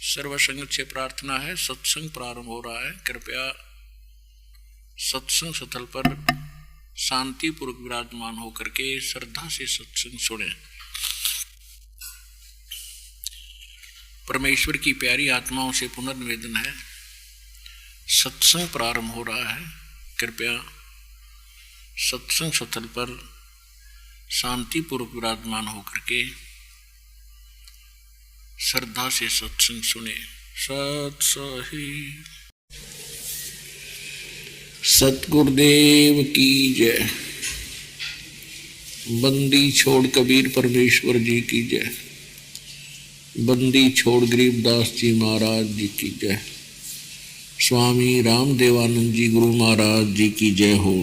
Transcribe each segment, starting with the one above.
सर्वसंग से प्रार्थना है। सत्संग प्रारंभ हो रहा है। कृपया सत्संग स्थल पर शांतिपूर्वक विराजमान होकर के श्रद्धा से सत्संग सुने। परमेश्वर की प्यारी आत्माओं से पुनर्निवेदन है, सत्संग प्रारंभ हो रहा है। कृपया सत्संग स्थल पर शांतिपूर्वक विराजमान होकर के श्रद्धा से सत्संग सुने। सत्सही सतगुरुदेव की जय। बंदी छोड़ कबीर परमेश्वर जी की जय। बंदी छोड़ गरीबदास जी महाराज जी की जय। स्वामी रामदेवानंद जी गुरु महाराज जी की जय हो।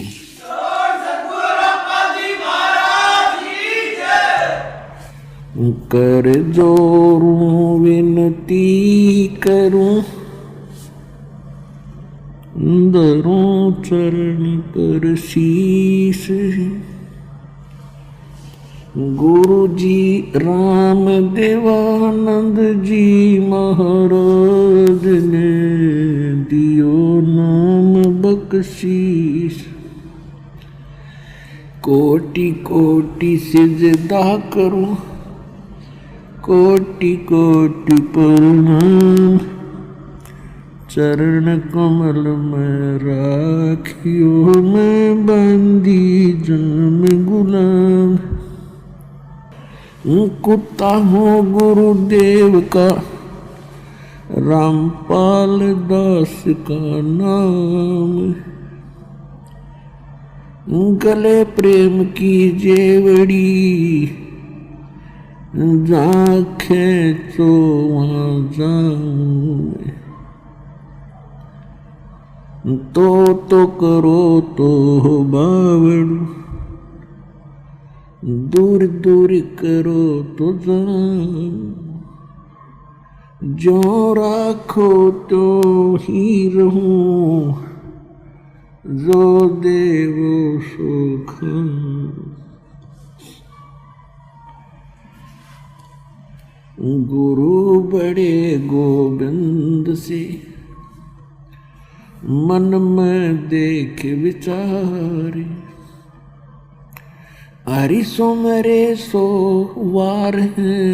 कर जोरूं विनती करूं, धरूं चरण पर शीस। गुरु जी राम देवानंद जी महाराज ने दियो नाम बख्शीश। कोटि कोटि सिजदा करूं, कोटि कोटि प्रणाम। चरण कमल में राखियो मैं बंदी जाम गुलाम। कुत्ता हूँ गुरुदेव का, रामपाल दास का नाम। गले प्रेम की जेवड़ी, जहाँ खेचो वहाँ जाऊं। तो करो तो बावड़ू, दूर दूर करो तो जाऊं। जो राखो तो ही रहूं, जो देवो सो खाऊं। गुरु बड़े गोविंद से, मन में देख विचारे। हरि सुमरे सो वार है,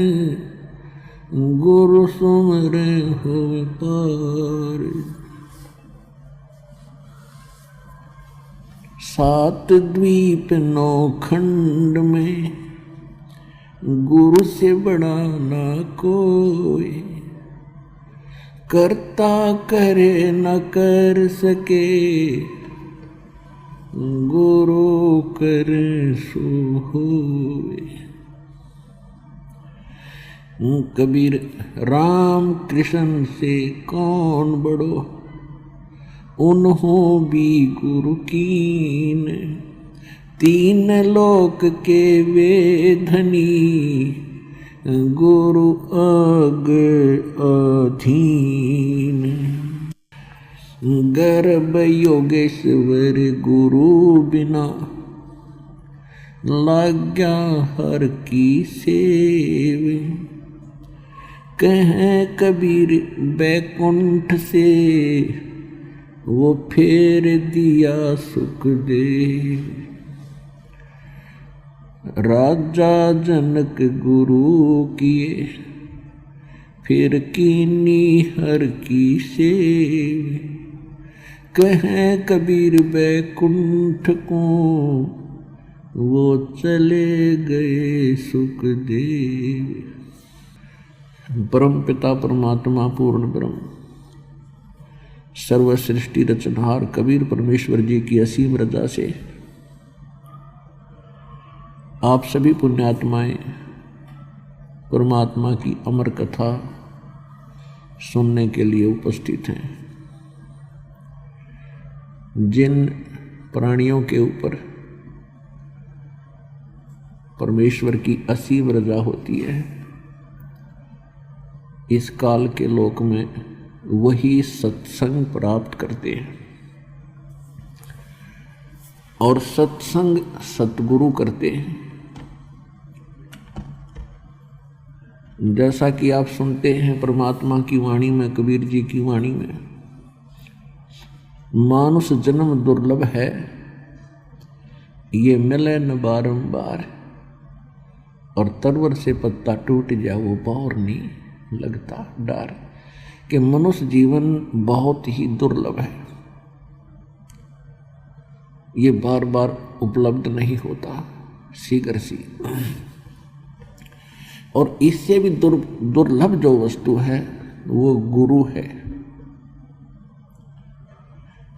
गुरु सुमरे हो पार। सात द्वीप नौ खंड में, गुरु से बड़ा ना कोई। करता करे न कर सके, गुरु करे सो होए। कबीर राम कृष्ण से कौन बड़ो, उन्हों भी गुरु कीन। तीन लोक के वे धनी, गुरु आगे अधीन। गर्भ योगेश्वर गुरु बिना, लाग्या हर की सेव। कह कबीर बैकुंठ से, वो फेर दिया सुख देव। राजा जनक गुरु किए, फिर कीनी हर की सेव। कह कबीर बैकुंठ को, वो चले गए सुखदेव। परम पिता परमात्मा पूर्ण ब्रह्म, सर्व सृष्टि रचनहार कबीर परमेश्वर जी की असीम रजा से आप सभी पुण्यात्माएं परमात्मा की अमर कथा सुनने के लिए उपस्थित हैं। जिन प्राणियों के ऊपर परमेश्वर की असीम रजा होती है, इस काल के लोक में वही सत्संग प्राप्त करते हैं और सत्संग सतगुरु करते हैं। जैसा कि आप सुनते हैं परमात्मा की वाणी में, कबीर जी की वाणी में, मानुष जन्म दुर्लभ है, ये मिले न बारंबार, और तरवर से पत्ता टूट जाए वो बार नहीं लगता डर। कि मनुष्य जीवन बहुत ही दुर्लभ है, ये बार बार उपलब्ध नहीं होता शीघ्र सी। और इससे भी दुर्लभ जो वस्तु है वो गुरु है।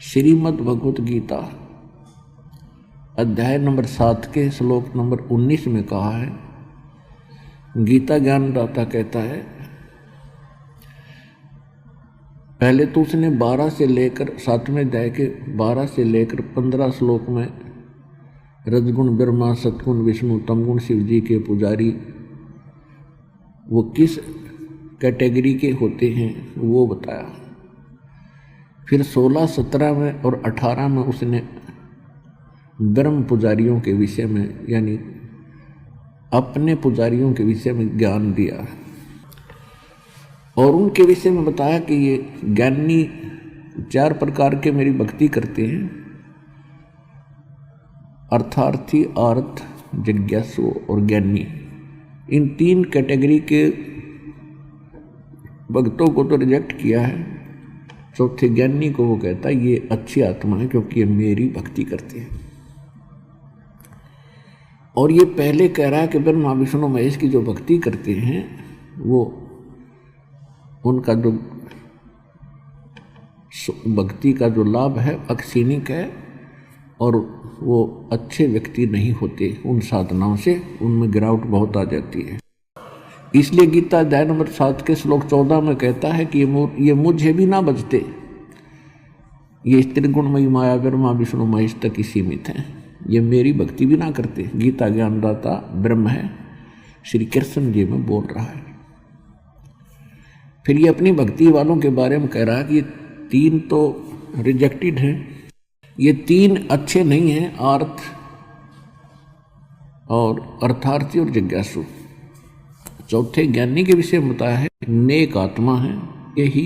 श्रीमद् भगवत गीता अध्याय नंबर 7 के श्लोक नंबर 19 में कहा है, गीता ज्ञानदाता कहता है, पहले तो उसने 12 से लेकर 7वें अध्याय के 12 से लेकर 15 श्लोक में रजगुण ब्रह्मा, सतगुण विष्णु, तमगुण शिव जी के पुजारी वो किस कैटेगरी के होते हैं वो बताया। फिर 16, 17 में और 18 में उसने ब्रह्म पुजारियों के विषय में यानी अपने पुजारियों के विषय में ज्ञान दिया और उनके विषय में बताया कि ये ज्ञानी 4 प्रकार के मेरी भक्ति करते हैं, अर्थार्थी, अर्थ, जिज्ञासु और ज्ञानी। इन 3 कैटेगरी के भक्तों को तो रिजेक्ट किया है, चौथे ज्ञानी को वो कहता है ये अच्छी आत्मा है क्योंकि ये मेरी भक्ति करते हैं। और ये पहले कह रहा है कि ब्रह्मा विष्णु महेश की जो भक्ति करते हैं वो उनका जो भक्ति का जो लाभ है अक्षीणिक है और वो अच्छे व्यक्ति नहीं होते, उन साधनाओं से उनमें गिरावट बहुत आ जाती है। इसलिए गीता अध्याय नंबर 7 के श्लोक 14 में कहता है कि ये मुझे भी ना बचते, ये त्रिगुणमयी माया ब्रह्मा विष्णु महेश तक ही सीमित हैं, ये मेरी भक्ति भी ना करते। गीता ज्ञानदाता ब्रह्म है, श्री कृष्ण जी में बोल रहा है। फिर ये अपनी भक्ति वालों के बारे में कह रहा है कि ये 3 तो रिजेक्टेड हैं, ये 3 अच्छे नहीं हैं, अर्थ और अर्थार्थी और जिज्ञासु। चौथे ज्ञानी के विषय में बताया है नेक आत्मा है, यही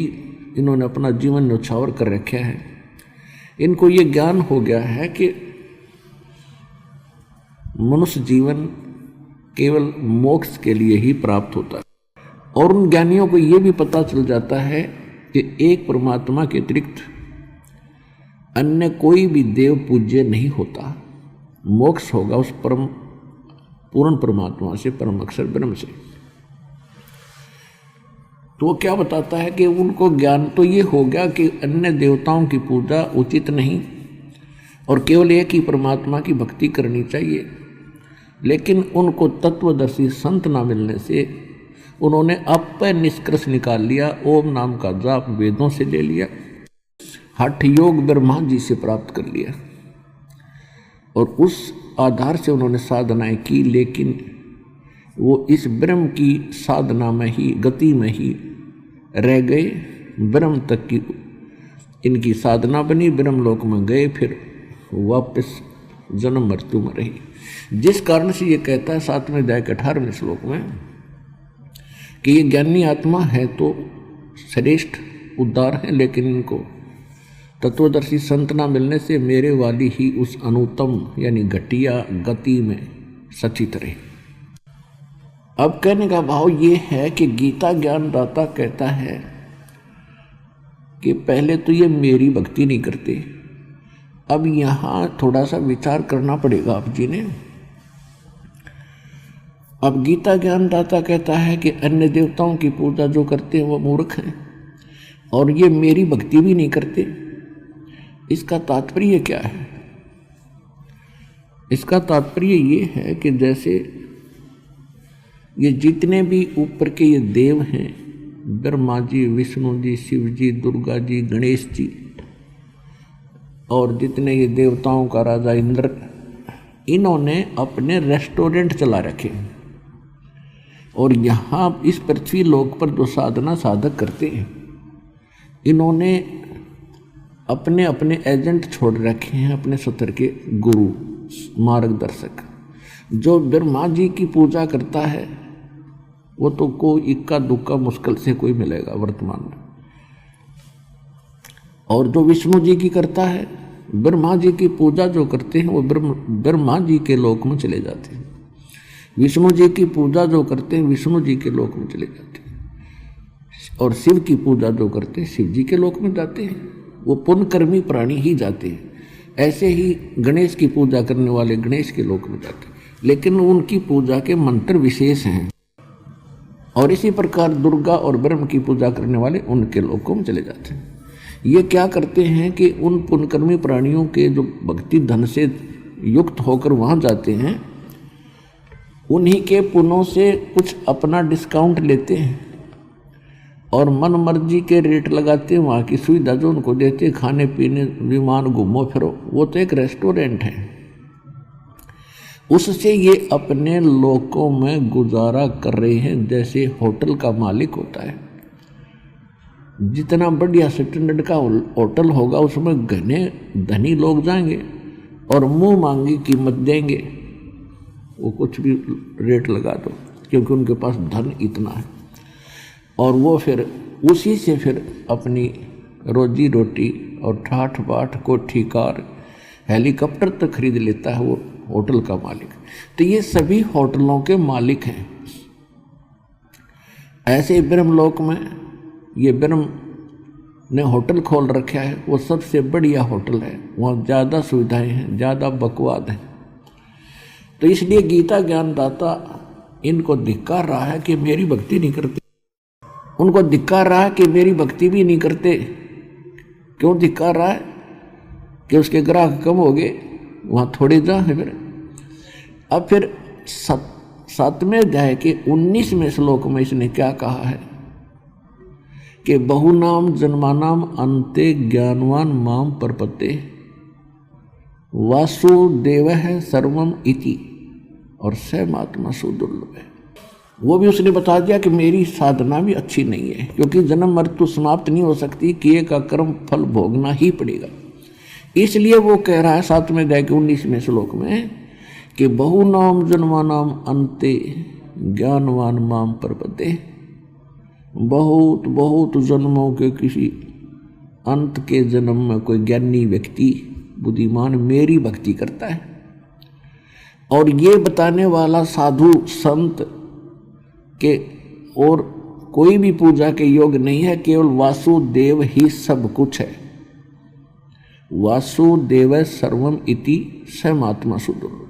इन्होंने अपना जीवन न्यौछावर कर रखा है। इनको ये ज्ञान हो गया है कि मनुष्य जीवन केवल मोक्ष के लिए ही प्राप्त होता है। और उन ज्ञानियों को ये भी पता चल जाता है कि एक परमात्मा के अतिरिक्त अन्य कोई भी देव पूज्य नहीं होता, मोक्ष होगा उस परम पूर्ण परमात्मा से, परम अक्षर ब्रह्म से। तो वो क्या बताता है कि उनको ज्ञान तो ये हो गया कि अन्य देवताओं की पूजा उचित नहीं और केवल एक ही परमात्मा की भक्ति करनी चाहिए। लेकिन उनको तत्वदर्शी संत ना मिलने से उन्होंने अपने निष्कर्ष निकाल लिया, ओम नाम का जाप वेदों से ले लिया, हठ योग ब्रह्मा जी से प्राप्त कर लिया और उस आधार से उन्होंने साधनाएं की। लेकिन वो इस ब्रह्म की साधना में ही, गति में ही रह गए, ब्रह्म तक की इनकी साधना बनी, ब्रह्म लोक में गए, फिर वापस जन्म मृत्यु में रही। जिस कारण से ये कहता है 7वें अध्याय के 18वें श्लोक में कि ये ज्ञानी आत्मा है तो श्रेष्ठ उद्धार है, लेकिन इनको तत्वदर्शी संत ना मिलने से मेरे वाली ही उस अनुत्तम यानी घटिया गति में सचित रहे। अब कहने का भाव ये है कि गीता ज्ञानदाता कहता है कि पहले तो ये मेरी भक्ति नहीं करते। अब यहाँ थोड़ा सा विचार करना पड़ेगा आप जी ने। अब गीता ज्ञानदाता कहता है कि अन्य देवताओं की पूजा जो करते हैं वो मूर्ख हैं और ये मेरी भक्ति भी नहीं करते। इसका तात्पर्य क्या है? इसका तात्पर्य ये है कि जैसे ये जितने भी ऊपर के ये देव हैं, ब्रह्मा जी, विष्णु जी, शिव जी, दुर्गा जी, गणेश जी और जितने ये देवताओं का राजा इंद्र, इन्होंने अपने रेस्टोरेंट चला रखे और यहाँ इस पृथ्वी लोक पर जो साधना साधक करते हैं इन्होंने अपने अपने एजेंट छोड़ रखे हैं, अपने सत्र के गुरु मार्गदर्शक। जो ब्रह्मा जी की पूजा करता है वो तो कोई इक्का दुक्का मुश्किल से कोई मिलेगा वर्तमान में। और जो विष्णु जी की करता है, ब्रह्मा जी की पूजा जो करते हैं वो ब्रह्मा जी के लोक में चले जाते हैं। विष्णु जी की पूजा जो करते हैं विष्णु जी के लोक में चले जाते हैं, और शिव की पूजा जो करते हैं शिव जी के लोक में जाते हैं। वो पुण्यकर्मी प्राणी ही जाते हैं। ऐसे ही गणेश की पूजा करने वाले गणेश के लोक में जाते हैं, लेकिन उनकी पूजा के मंत्र विशेष हैं। और इसी प्रकार दुर्गा और ब्रह्म की पूजा करने वाले उनके लोकों में चले जाते हैं। ये क्या करते हैं कि उन पुण्यकर्मी प्राणियों के जो भक्ति धन से युक्त होकर वहाँ जाते हैं, उन्हीं के पुण्यों से कुछ अपना डिस्काउंट लेते हैं और मन मर्जी के रेट लगाते हैं। वहाँ की सुविधा जो उनको देते हैं, खाने पीने, विमान, घूमो फिरो, वो तो एक रेस्टोरेंट है। उससे ये अपने लोकों में गुजारा कर रहे हैं, जैसे होटल का मालिक होता है। जितना बढ़िया स्टैंडर्ड का होटल होगा उसमें घने धनी लोग जाएंगे और मुंह मांगी कीमत देंगे, वो कुछ भी रेट लगा दो, क्योंकि उनके पास धन इतना है। और वो फिर उसी से फिर अपनी रोजी रोटी और ठाठ बाट कोठी कार हेलीकॉप्टर तक खरीद लेता है वो होटल का मालिक। तो ये सभी होटलों के मालिक हैं। ऐसे ही ब्रह्मलोक में ये ब्रह्म ने होटल खोल रखा है, वो सबसे बढ़िया होटल है। वहाँ ज़्यादा सुविधाएं हैं, ज़्यादा बकवाद है। तो इसलिए गीता ज्ञानदाता इनको धिक्कार रहा है कि मेरी भक्ति नहीं करते। उनको धिक्कार रहा है कि मेरी भक्ति भी नहीं करते। क्यों धिक्कार रहा है? कि उसके ग्राहक कम हो गए, वहाँ थोड़े जा है। अब फिर 7वें अध्याय के 19वें श्लोक में इसने क्या कहा है कि बहुनाम जन्मानाम अन्ते ज्ञानवान माम प्रपत्ते वासुदेव है सर्वम इति और सहमात्मा सुदुर्लभ है। वो भी उसने बता दिया कि मेरी साधना भी अच्छी नहीं है, क्योंकि जन्म मृत्यु समाप्त नहीं हो सकती, किए का कर्म फल भोगना ही पड़ेगा। इसलिए वो कह रहा है 7वें अध्याय के 19वें श्लोक में कि बहुनाम जन्मानाम अन्ते ज्ञानवान माम प्रपत्ते। बहुत बहुत जन्मों के किसी अंत के जन्म में कोई ज्ञानी व्यक्ति बुद्धिमान मेरी भक्ति करता है। और ये बताने वाला साधु संत के और कोई भी पूजा के योग नहीं है, केवल वासुदेव ही सब कुछ है। वासुदेव सर्वम इति सहमात्मा सुदुर्लभ।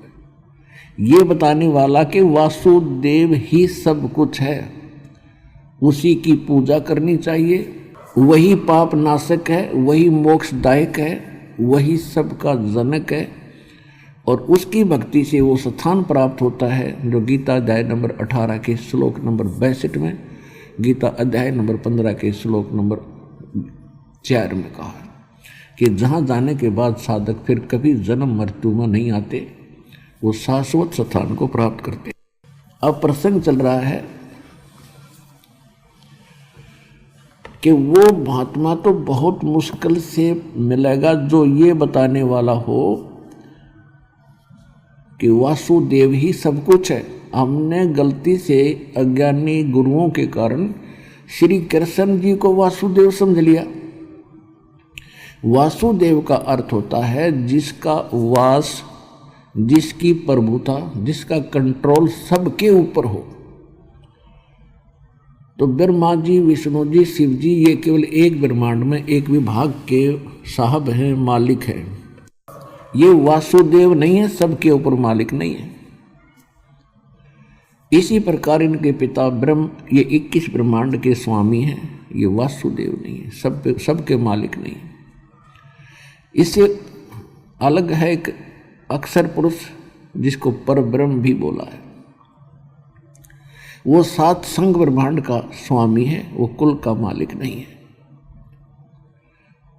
ये बताने वाला कि वासुदेव ही सब कुछ है, उसी की पूजा करनी चाहिए। वही पाप नाशक है, वही मोक्षदायक है, वही सबका जनक है, और उसकी भक्ति से वो स्थान प्राप्त होता है जो गीता अध्याय नंबर 18 के श्लोक नंबर 62 में, गीता अध्याय नंबर 15 के श्लोक नंबर 4 में कहा है कि जहाँ जाने के बाद साधक फिर कभी जन्म मृत्यु में नहीं आते, वो शाश्वत स्थान को प्राप्त करते। अब प्रसंग चल रहा है कि वो महात्मा तो बहुत मुश्किल से मिलेगा जो ये बताने वाला हो कि वासुदेव ही सब कुछ है। हमने गलती से अज्ञानी गुरुओं के कारण श्री कृष्ण जी को वासुदेव समझ लिया। वासुदेव का अर्थ होता है जिसका वास, जिसकी प्रभुता, जिसका कंट्रोल सबके ऊपर हो। तो ब्रह्मा जी, विष्णु जी, शिव जी ये केवल एक ब्रह्मांड में एक विभाग के साहब हैं, मालिक हैं। ये वासुदेव नहीं है, सबके ऊपर मालिक नहीं है। इसी प्रकार इनके पिता ब्रह्म ये 21 ब्रह्मांड के स्वामी हैं, ये वासुदेव नहीं है, सबके मालिक नहीं है। इससे अलग है एक अक्षर पुरुष जिसको पर ब्रह्म भी बोला है। वो 7 संग ब्रह्मांड का स्वामी है, वो कुल का मालिक नहीं है।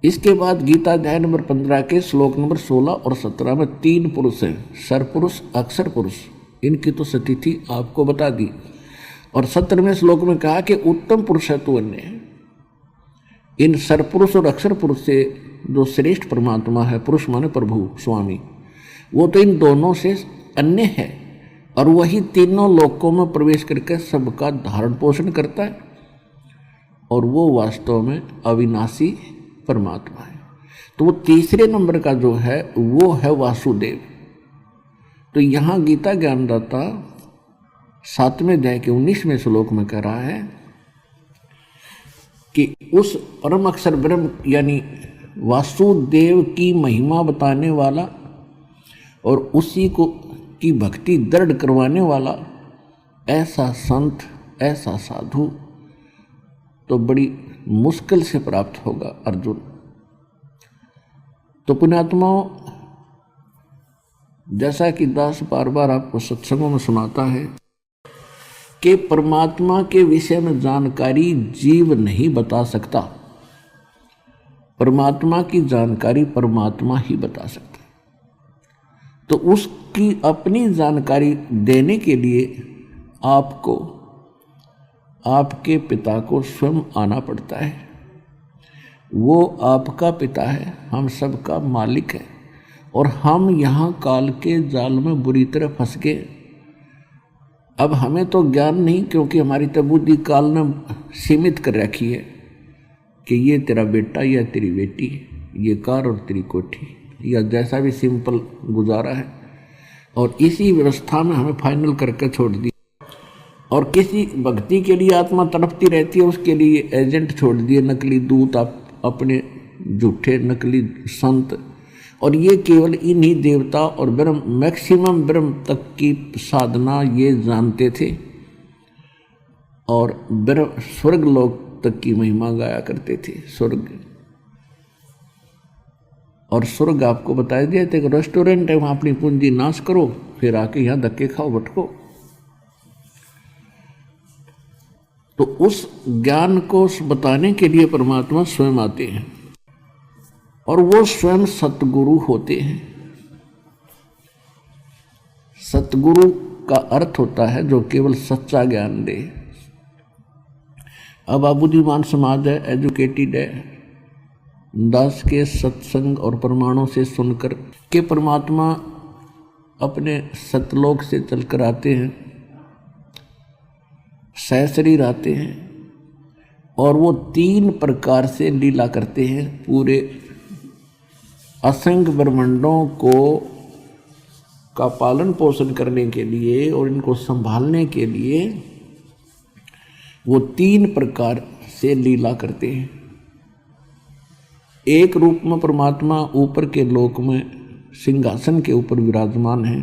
इसके बाद गीता अध्याय नंबर 15 के श्लोक नंबर 16 और 17 में 3 पुरुष हैं, सरपुरुष, अक्षर पुरुष। इनकी तो स्थिति आपको बता दी। और 17वें श्लोक में कहा कि उत्तम पुरुष है तो अन्य है। इन सरपुरुष और अक्षर पुरुष से जो श्रेष्ठ परमात्मा है, पुरुष माने प्रभु, स्वामी, वो तो इन दोनों से अन्य है। और वही तीनों लोकों में प्रवेश करके सबका धारण पोषण करता है, और वो वास्तव में अविनाशी परमात्मा है। तो वो तीसरे नंबर का जो है वो है वासुदेव। तो यहाँ गीता ज्ञानदाता 7वें अध्याय के 19वें श्लोक में कह रहा है कि उस परम अक्षर ब्रह्म यानी वासुदेव की महिमा बताने वाला और उसी को की भक्ति दृढ़ करवाने वाला ऐसा संत, ऐसा साधु तो बड़ी मुश्किल से प्राप्त होगा अर्जुन। तो पुण्यात्माओं, जैसा कि दास बार बार आपको सत्संगों में सुनाता है कि परमात्मा के विषय में जानकारी जीव नहीं बता सकता, परमात्मा की जानकारी परमात्मा ही बता सकता। तो उसकी अपनी जानकारी देने के लिए आपको, आपके पिता को स्वयं आना पड़ता है। वो आपका पिता है, हम सबका मालिक है, और हम यहाँ काल के जाल में बुरी तरह फंस गए। अब हमें तो ज्ञान नहीं, क्योंकि हमारी तो बुद्धि काल ने सीमित कर रखी है कि ये तेरा बेटा या तेरी बेटी, ये कार और तेरी कोठी, या जैसा भी सिंपल गुजारा है, और इसी व्यवस्था में हमें फाइनल करके छोड़ दिया। और किसी भक्ति के लिए आत्मा तड़पती रहती है, उसके लिए एजेंट छोड़ दिए, नकली दूत, आप अपने झूठे नकली संत। और ये केवल इन्हीं देवता और ब्रह्म, मैक्सिमम ब्रह्म तक की साधना ये जानते थे, और स्वर्ग लोक तक की महिमा गाया करते थे। स्वर्ग, और स्वर्ग आपको बताया दिया था, एक रेस्टोरेंट है, वहाँ अपनी पूंजी नाश करो, फिर आके यहाँ धक्के खाओ, भटको। तो उस ज्ञान को बताने के लिए परमात्मा स्वयं आते हैं, और वो स्वयं सतगुरु होते हैं। सतगुरु का अर्थ होता है जो केवल सच्चा ज्ञान दे। अब आप बुद्धिमान समाज है, एजुकेटेड है, दास के सत्संग और प्रमाणों से सुनकर के परमात्मा अपने सतलोक से चलकर आते हैं, सहशरीर आते हैं, और वो 3 प्रकार से लीला करते हैं। पूरे असंख्य ब्रह्मांडों को का पालन पोषण करने के लिए और इनको संभालने के लिए वो 3 प्रकार से लीला करते हैं। एक रूप में परमात्मा ऊपर के लोक में सिंहासन के ऊपर विराजमान है,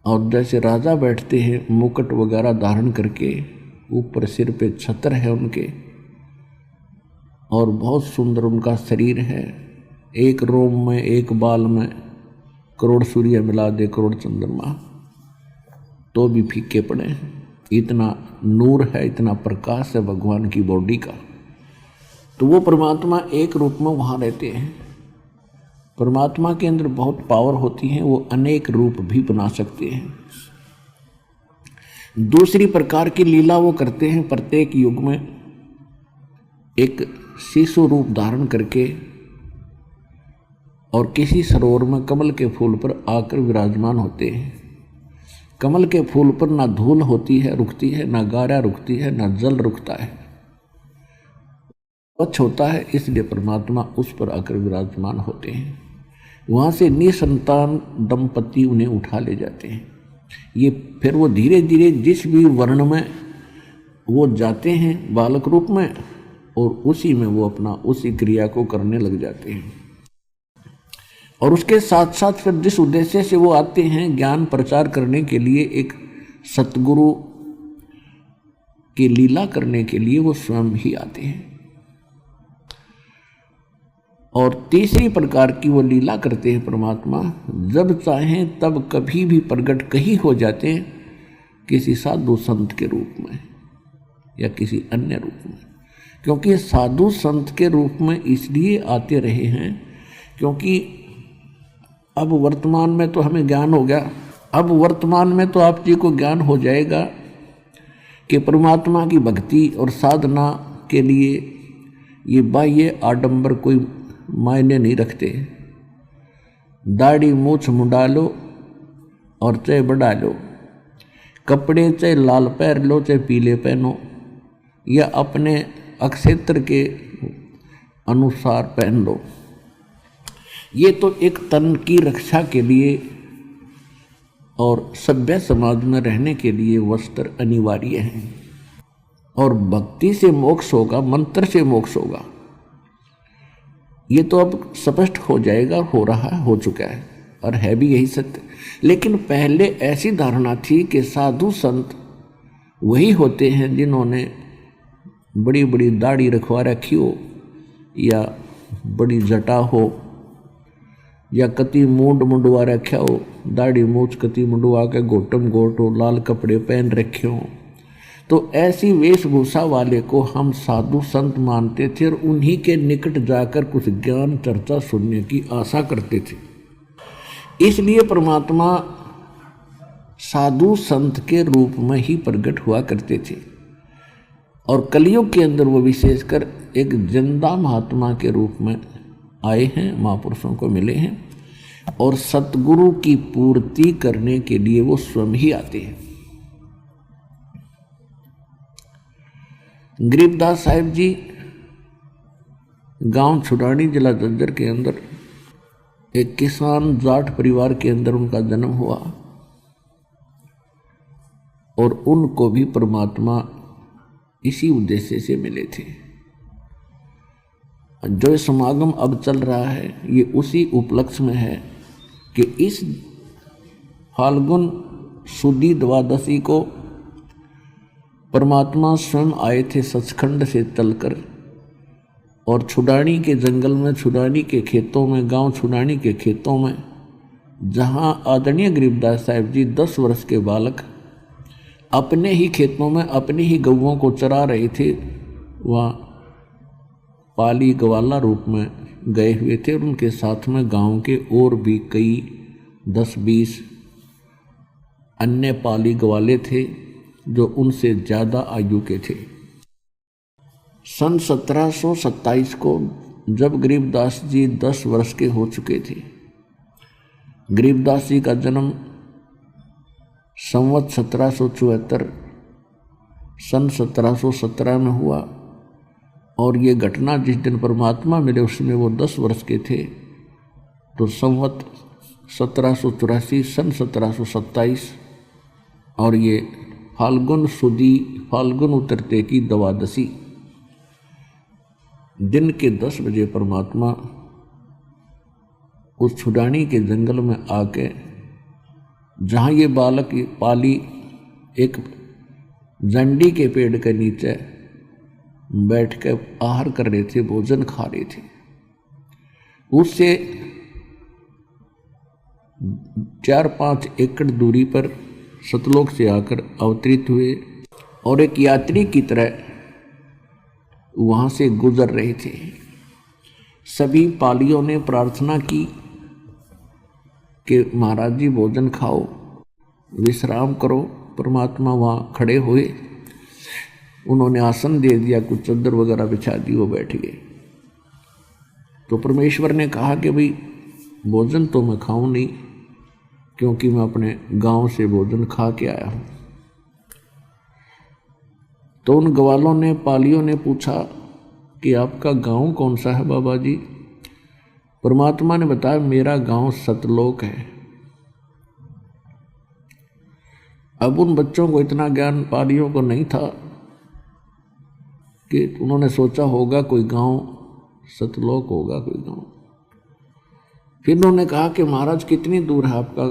और जैसे राजा बैठते हैं मुकुट वगैरह धारण करके, ऊपर सिर पे छत्र है उनके, और बहुत सुंदर उनका शरीर है। एक रोम में, एक बाल में करोड़ सूर्य मिला दे, करोड़ चंद्रमा, तो भी फीके पड़े हैं। इतना नूर है, इतना प्रकाश है भगवान की बॉडी का। तो वो परमात्मा एक रूप में वहाँ रहते हैं। परमात्मा के अंदर बहुत पावर होती है, वो अनेक रूप भी बना सकते हैं। दूसरी प्रकार की लीला वो करते हैं, प्रत्येक युग में एक शिशु रूप धारण करके और किसी सरोवर में कमल के फूल पर आकर विराजमान होते हैं। कमल के फूल पर ना धूल होती है रुकती है, ना गारा रुकती है, ना जल रुकता है, स्वच्छ होता है, इसलिए परमात्मा उस पर आकर विराजमान होते हैं। वहाँ से निसंतान दंपति उन्हें उठा ले जाते हैं। ये फिर वो धीरे धीरे जिस भी वर्ण में वो जाते हैं बालक रूप में, और उसी में वो अपना उसी क्रिया को करने लग जाते हैं। और उसके साथ साथ फिर जिस उद्देश्य से वो आते हैं ज्ञान प्रचार करने के लिए, एक सतगुरु की लीला करने के लिए, वो स्वयं ही आते हैं। और तीसरी प्रकार की वो लीला करते हैं परमात्मा, जब चाहें तब कभी भी प्रकट कहीं हो जाते हैं, किसी साधु संत के रूप में या किसी अन्य रूप में। क्योंकि साधु संत के रूप में इसलिए आते रहे हैं क्योंकि अब वर्तमान में तो हमें ज्ञान हो गया, अब वर्तमान में तो आप जी को ज्ञान हो जाएगा कि परमात्मा की भक्ति और साधना के लिए ये बाह्य आडंबर कोई मायने नहीं रखते। दाढ़ी मूछ मुंडा लो और चाहे बढ़ा लो, कपड़े चाहे लाल पहन लो चाहे पीले पहनो, या अपने अक्षेत्र के अनुसार पहन लो। ये तो एक तन की रक्षा के लिए और सभ्य समाज में रहने के लिए वस्त्र अनिवार्य हैं। और भक्ति से मोक्ष होगा, मंत्र से मोक्ष होगा, ये तो अब स्पष्ट हो जाएगा, हो रहा है, हो चुका है और है भी यही सत्य। लेकिन पहले ऐसी धारणा थी कि साधु संत वही होते हैं जिन्होंने बड़ी बड़ी दाढ़ी रखवा रखी हो, या बड़ी जटा हो, या कति मूंड मुंडवा रखा हो, दाढ़ी मूछ कति मुंडवा के गोटम गोट हो, लाल कपड़े पहन रखे हो। तो ऐसी वेशभूषा वाले को हम साधु संत मानते थे और उन्हीं के निकट जाकर कुछ ज्ञान चर्चा सुनने की आशा करते थे। इसलिए परमात्मा साधु संत के रूप में ही प्रकट हुआ करते थे और कलियुग के अंदर वो विशेषकर एक जिंदा महात्मा के रूप में आए हैं, महापुरुषों को मिले हैं और सतगुरु की पूर्ति करने के लिए वो स्वयं ही आते हैं। गरीबदास साहिब जी गांव छुड़ानी जिला जज्जर के अंदर एक किसान जाट परिवार के अंदर उनका जन्म हुआ और उनको भी परमात्मा इसी उद्देश्य से मिले थे। जो समागम अब चल रहा है ये उसी उपलक्ष्य में है कि इस फाल्गुन सुदी द्वादशी को परमात्मा स्वयं आए थे सचखंड से चलकर और छुड़ानी के जंगल में, छुड़ानी के खेतों में, गांव छुड़ानी के खेतों में, जहां आदरणीय गरीबदास साहिब जी 10 वर्ष के बालक अपने ही खेतों में अपनी ही गौओं को चरा रहे थे, वहाँ पाली ग्वाला रूप में गए हुए थे और उनके साथ में गांव के और भी कई 10-20 अन्य पाली ग्वाले थे जो उनसे ज़्यादा आयु के थे। सन 1727 को जब गरीबदास जी 10 वर्ष के हो चुके थे, गरीबदास जी का जन्म संवत 1774 सन 1717 में हुआ और ये घटना जिस दिन परमात्मा मिले उसमें वो 10 वर्ष के थे, तो संवत 1784 सन 1727 और ये फाल्गुन सुदी, फाल्गुन उतरते की द्वादशी दिन के 10 बजे परमात्मा उस छुड़ानी के जंगल में आके, जहाँ ये बालक पाली एक जंडी के पेड़ के नीचे बैठ कर आहार कर रहे थे, भोजन खा रहे थे, उससे 4-5 एकड़ दूरी पर सतलोक से आकर अवतरित हुए और एक यात्री की तरह वहाँ से गुजर रहे थे। सभी पालियों ने प्रार्थना की कि महाराज जी भोजन खाओ, विश्राम करो। परमात्मा वहाँ खड़े हुए, उन्होंने आसन दे दिया, कुछ चादर वगैरह बिछा दी, वो बैठ गए। तो परमेश्वर ने कहा कि भाई भोजन तो मैं खाऊं नहीं, क्योंकि मैं अपने गांव से भोजन खा के आया हूं। तो उन ग्वालों ने, पालियों ने पूछा कि आपका गांव कौन सा है बाबा जी? परमात्मा ने बताया मेरा गांव सतलोक है। अब उन बच्चों को इतना ज्ञान पालियों को नहीं था कि उन्होंने सोचा होगा कोई गांव सतलोक होगा, कोई गांव। फिर उन्होंने कहा कि महाराज कितनी दूर है आपका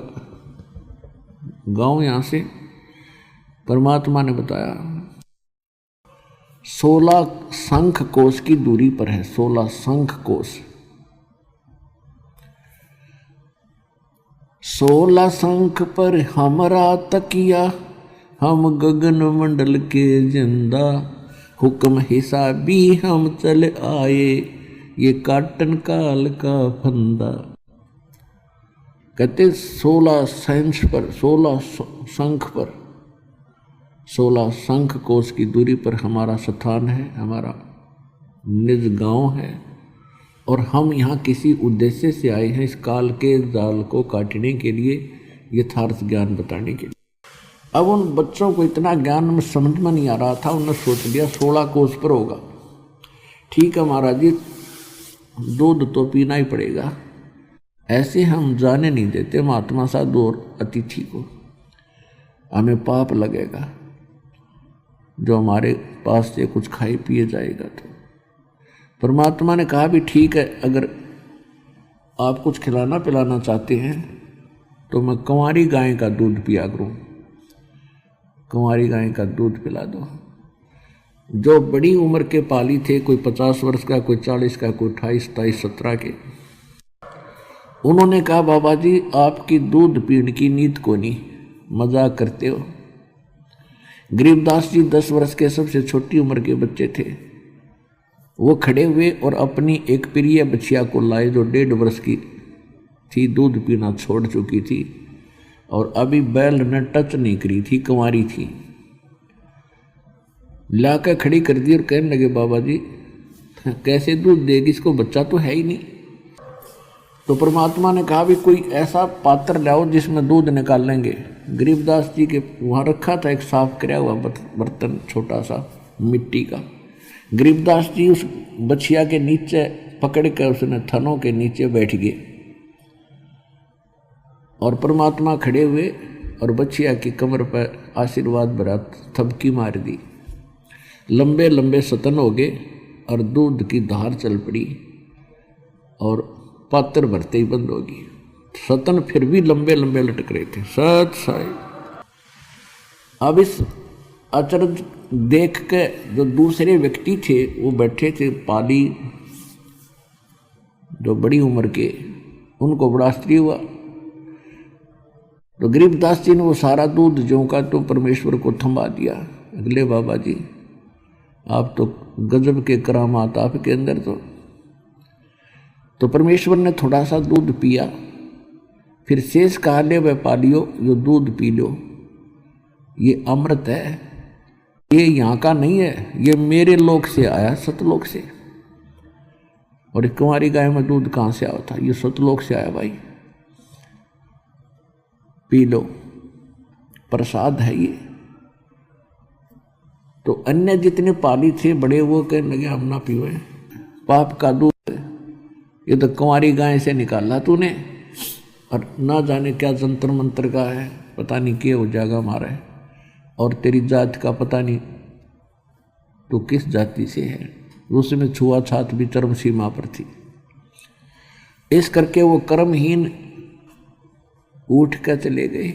गांव यहाँ से? परमात्मा ने बताया 16 शंख कोश की दूरी पर है, 16 शंख कोश। 16 शंख पर हमारा तकिया, हम गगन मंडल के जिंदा, हुक्म हिसाबी हम चल आए, ये काटन काल का फंदा। कहते 16 शंख पर, 16 शंख पर, 16 शंख कोश की दूरी पर हमारा स्थान है, हमारा निज गांव है। और हम यहाँ किसी उद्देश्य से आए हैं, इस काल के जाल को काटने के लिए, यथार्थ ज्ञान बताने के लिए। अब उन बच्चों को इतना ज्ञान में समझ में नहीं आ रहा था, उन्होंने सोच लिया 16 कोस पर होगा, ठीक है महाराज जी, दूध तो पीना ही पड़ेगा। ऐसे हम जाने नहीं देते महात्मा साधु और अतिथि को, हमें पाप लगेगा जो हमारे पास से कुछ खाए पिए जाएगा। तो परमात्मा ने कहा भी ठीक है, अगर आप कुछ खिलाना पिलाना चाहते हैं तो मैं कुंवारी गाय का दूध पिया करूँ, कुंवारी गाय का दूध पिला दो। जो बड़ी उम्र के पाली थे, कोई 50 वर्ष का, कोई 40 का, कोई 28, 27, 17 के, उन्होंने कहा बाबा जी आपकी दूध पीने की नीत को नहीं, मजाक करते हो। गरीबदास जी 10 वर्ष के सबसे छोटी उम्र के बच्चे थे, वो खड़े हुए और अपनी एक प्रिय बच्चिया को लाए जो 1.5 वर्ष की थी, दूध पीना छोड़ चुकी थी और अभी बैल ने टच नहीं करी थी, कुंवारी थी, लाकर खड़ी कर दी और कहने लगे बाबा जी कैसे दूध देगी, इसको बच्चा तो है ही नहीं। तो परमात्मा ने कहा भी कोई ऐसा पात्र लाओ जिसमें दूध निकाल लेंगे। गरीबदास जी के वहाँ रखा था एक साफ किया हुआ बर्तन छोटा सा मिट्टी का। गरीबदास जी उस बछिया के नीचे पकड़ कर उसने थनों के नीचे बैठ गए और परमात्मा खड़े हुए और बछिया की कमर पर आशीर्वाद भरा थपकी मार दी। लंबे लंबे सतन हो गए और दूध की धार चल पड़ी और पात्र भरते ही बंद होगी। सतन फिर भी लंबे लंबे लटक रहे थे। सत साहिब। अब इस अचरज देख के जो दूसरे व्यक्ति थे वो बैठे थे पाली, जो बड़ी उम्र के, उनको बड़ा आश्चर्य हुआ। तो गरीबदास जी ने वो सारा दूध जो का तो परमेश्वर को थमा दिया। अगले बाबा जी आप तो गजब के करामात आपके अंदर। तो परमेश्वर ने थोड़ा सा दूध पिया, फिर शेष कहा ले वह पालियो यो दूध पी लो, ये अमृत है, ये यहाँ का नहीं है, ये मेरे लोक से आया, सतलोक से। और कुंवारी गाय में दूध कहाँ से आया था, ये सतलोक से आया भाई, पी लो, प्रसाद है ये। तो अन्य जितने पाली थे बड़े वो कहने लगे हम ना पीवे, पाप का दूध, ये तो कुंवारी गाय से निकाला तूने, और ना जाने क्या जंतर मंत्र का है, पता नहीं क्या हो जाएगा हमारा है, और तेरी जात का पता नहीं तो किस जाति से है। उसमें छुआछात भी चरम सीमा पर थी। इस करके वो कर्महीन उठ कर चले गए।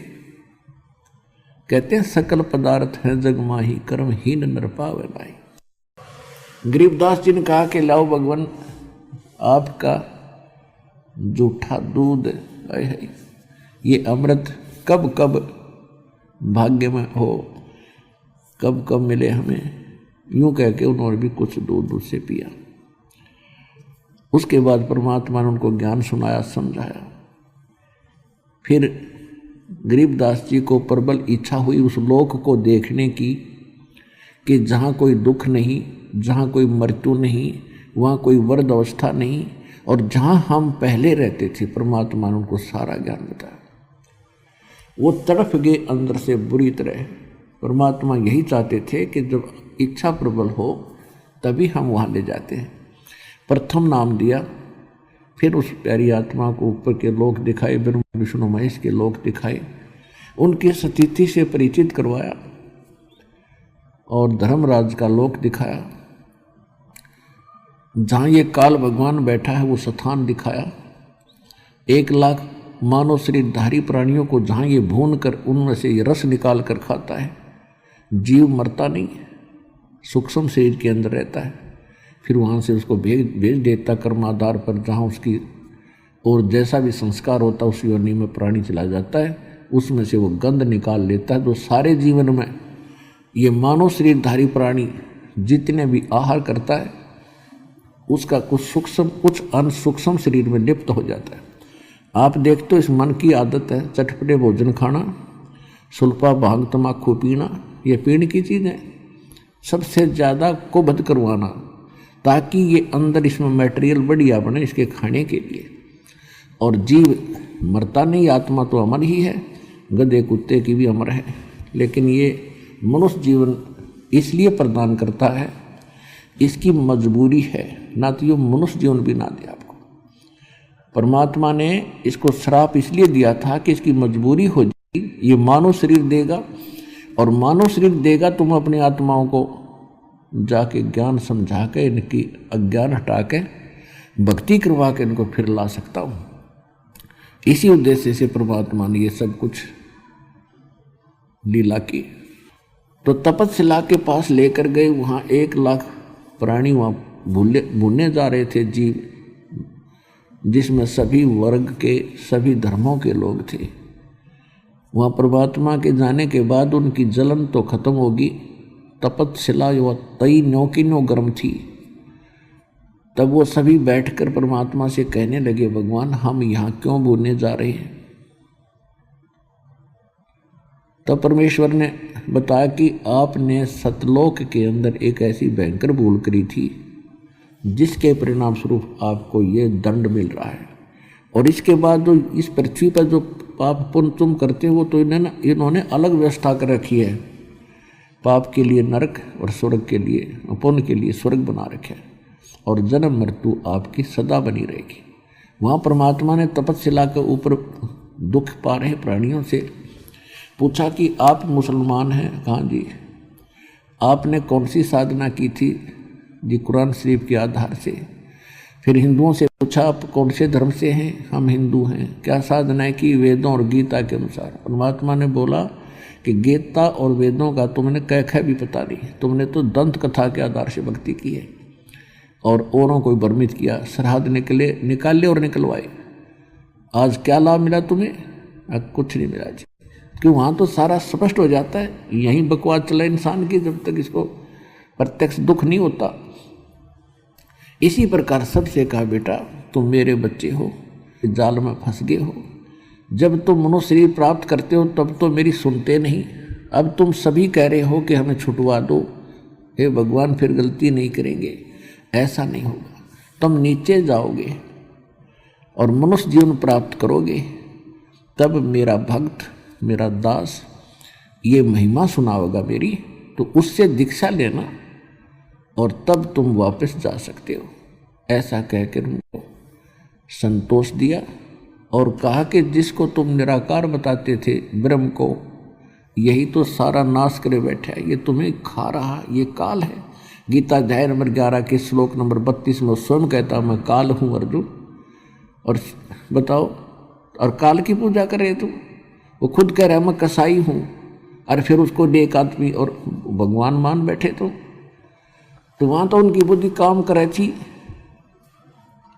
कहते हैं सकल पदार्थ है जग माही, कर्महीन नर पावे भाई। गरीबदास जी ने कहा कि लाओ भगवान आपका जूठा दूध है, ये अमृत कब कब भाग्य में हो, कब कब मिले हमें। यूं कह के उन्होंने भी कुछ दूध उससे पिया। उसके बाद परमात्मा ने उनको ज्ञान सुनाया, समझाया। फिर गरीबदास जी को प्रबल इच्छा हुई उस लोक को देखने की कि जहाँ कोई दुख नहीं, जहाँ कोई मृत्यु नहीं, वहाँ कोई वर्द अवस्था नहीं, और जहाँ हम पहले रहते थे परमात्मा ने उनको सारा ज्ञान बताया। वो तड़फ गए अंदर से बुरी तरह। परमात्मा यही चाहते थे कि जब इच्छा प्रबल हो तभी हम वहाँ ले जाते हैं। प्रथम नाम दिया, फिर उस प्यारी आत्मा को ऊपर के लोक दिखाए, ब्रह्मा विष्णु महेश के लोक दिखाए, उनकी स्थिति से परिचित करवाया और धर्मराज का लोक दिखाया। जहाँ ये काल भगवान बैठा है वो स्थान दिखाया। 1 लाख मानव शरीरधारी प्राणियों को जहाँ ये भून कर उनमें से ये रस निकाल कर खाता है, जीव मरता नहीं है, सूक्ष्म शरीर के अंदर रहता है। फिर वहाँ से उसको भेज देता कर्माधार पर, जहाँ उसकी और जैसा भी संस्कार होता है उस योनि में प्राणी चला जाता है, उसमें से वो गंध निकाल लेता है। तो सारे जीवन में ये मानव शरीरधारी प्राणी जितने भी आहार करता है उसका कुछ सूक्ष्म कुछ अंश सूक्ष्म शरीर में लिप्त हो जाता है। आप देखते हो इस मन की आदत है चटपटे भोजन खाना, सुल्फा भांग तम्बाकू पीना, ये पीने की चीज़ है। सबसे ज़्यादा कुबध करवाना, ताकि ये अंदर इसमें मटेरियल बढ़िया बने इसके खाने के लिए। और जीव मरता नहीं, आत्मा तो अमर ही है, गधे कुत्ते की भी अमर है। लेकिन ये मनुष्य जीवन इसलिए प्रदान करता है, इसकी मजबूरी है, ना तो ये मनुष्य जीवन भी ना दे आपको। परमात्मा ने इसको श्राप इसलिए दिया था कि इसकी मजबूरी हो जाएगी, ये मानव शरीर देगा, और मानव शरीर देगा तुम अपनी आत्माओं को जाके ज्ञान समझा के, इनकी अज्ञान हटा के, भक्ति करवा के इनको फिर ला सकता हूँ। इसी उद्देश्य से परमात्मा ने ये सब कुछ लीला की। तो तपस्शिला के पास लेकर गए, वहाँ 1 लाख प्राणी वहाँ भूलने जा रहे थे जीव, जिसमें सभी वर्ग के, सभी धर्मों के लोग थे। वहाँ परमात्मा के जाने के बाद उनकी जलन तो खत्म होगी। तपस्शिला जो तई नो की नो गर्म थी। तब वो सभी बैठकर परमात्मा से कहने लगे, भगवान हम यहाँ क्यों भूलने जा रहे हैं। तब परमेश्वर ने बताया कि आपने सतलोक के अंदर एक ऐसी भयंकर भूल करी थी, जिसके परिणाम स्वरूप आपको ये दंड मिल रहा है। और इसके बाद जो इस पृथ्वी पर जो पाप पुण्य तुम करते हो, तो इन्होंने अलग व्यवस्था कर रखी है। पाप के लिए नरक और स्वर्ग के लिए, पुण्य के लिए स्वर्ग बना रखे है, और जन्म मृत्यु आपकी सदा बनी रहेगी। वहाँ परमात्मा ने तपस्शिला के ऊपर दुख पा रहे प्राणियों से पूछा कि आप मुसलमान हैं? कहाँ जी। आपने कौन सी साधना की थी? जी कुरान शरीफ के आधार से। फिर हिंदुओं से पूछा आप कौन से धर्म से हैं? हम हिंदू हैं। क्या साधना की? वेदों और गीता के अनुसार। परमात्मा ने बोला कि गीता और वेदों का तुमने कह भी पता नहीं, तुमने तो दंत कथा के आधार से भक्ति की है और औरों को भ्रमित किया। सरहद निकाले और निकलवाए। आज क्या लाभ मिला तुम्हें? कुछ नहीं मिला जी, क्यों? वहाँ तो सारा स्पष्ट हो जाता है। यहीं बकवास चला इंसान की, जब तक इसको प्रत्यक्ष दुख नहीं होता। इसी प्रकार सबसे कहा, बेटा तुम मेरे बच्चे हो, जाल में फंस गए हो। जब तुम मनुष्य शरीर प्राप्त करते हो तब तो मेरी सुनते नहीं। अब तुम सभी कह रहे हो कि हमें छुटवा दो। हे भगवान फिर गलती नहीं करेंगे। ऐसा नहीं होगा। तुम नीचे जाओगे और मनुष्य जीवन प्राप्त करोगे, तब मेरा भक्त, मेरा दास ये महिमा सुनाओगा मेरी, तो उससे दीक्षा लेना और तब तुम वापस जा सकते हो। ऐसा कहकर उनको संतोष दिया और कहा कि जिसको तुम निराकार बताते थे, ब्रह्म को, यही तो सारा नाश करे बैठा है। ये तुम्हें खा रहा, ये काल है। गीता अध्याय नंबर 11 के श्लोक नंबर 32 में स्वयं कहता मैं काल हूँ अर्जुन। और बताओ, और काल की पूजा कर रहे तुम? वो खुद कह रहा है मैं कसाई हूँ, और फिर उसको एक आदमी और भगवान मान बैठे। तो वहाँ तो उनकी बुद्धि काम करे थी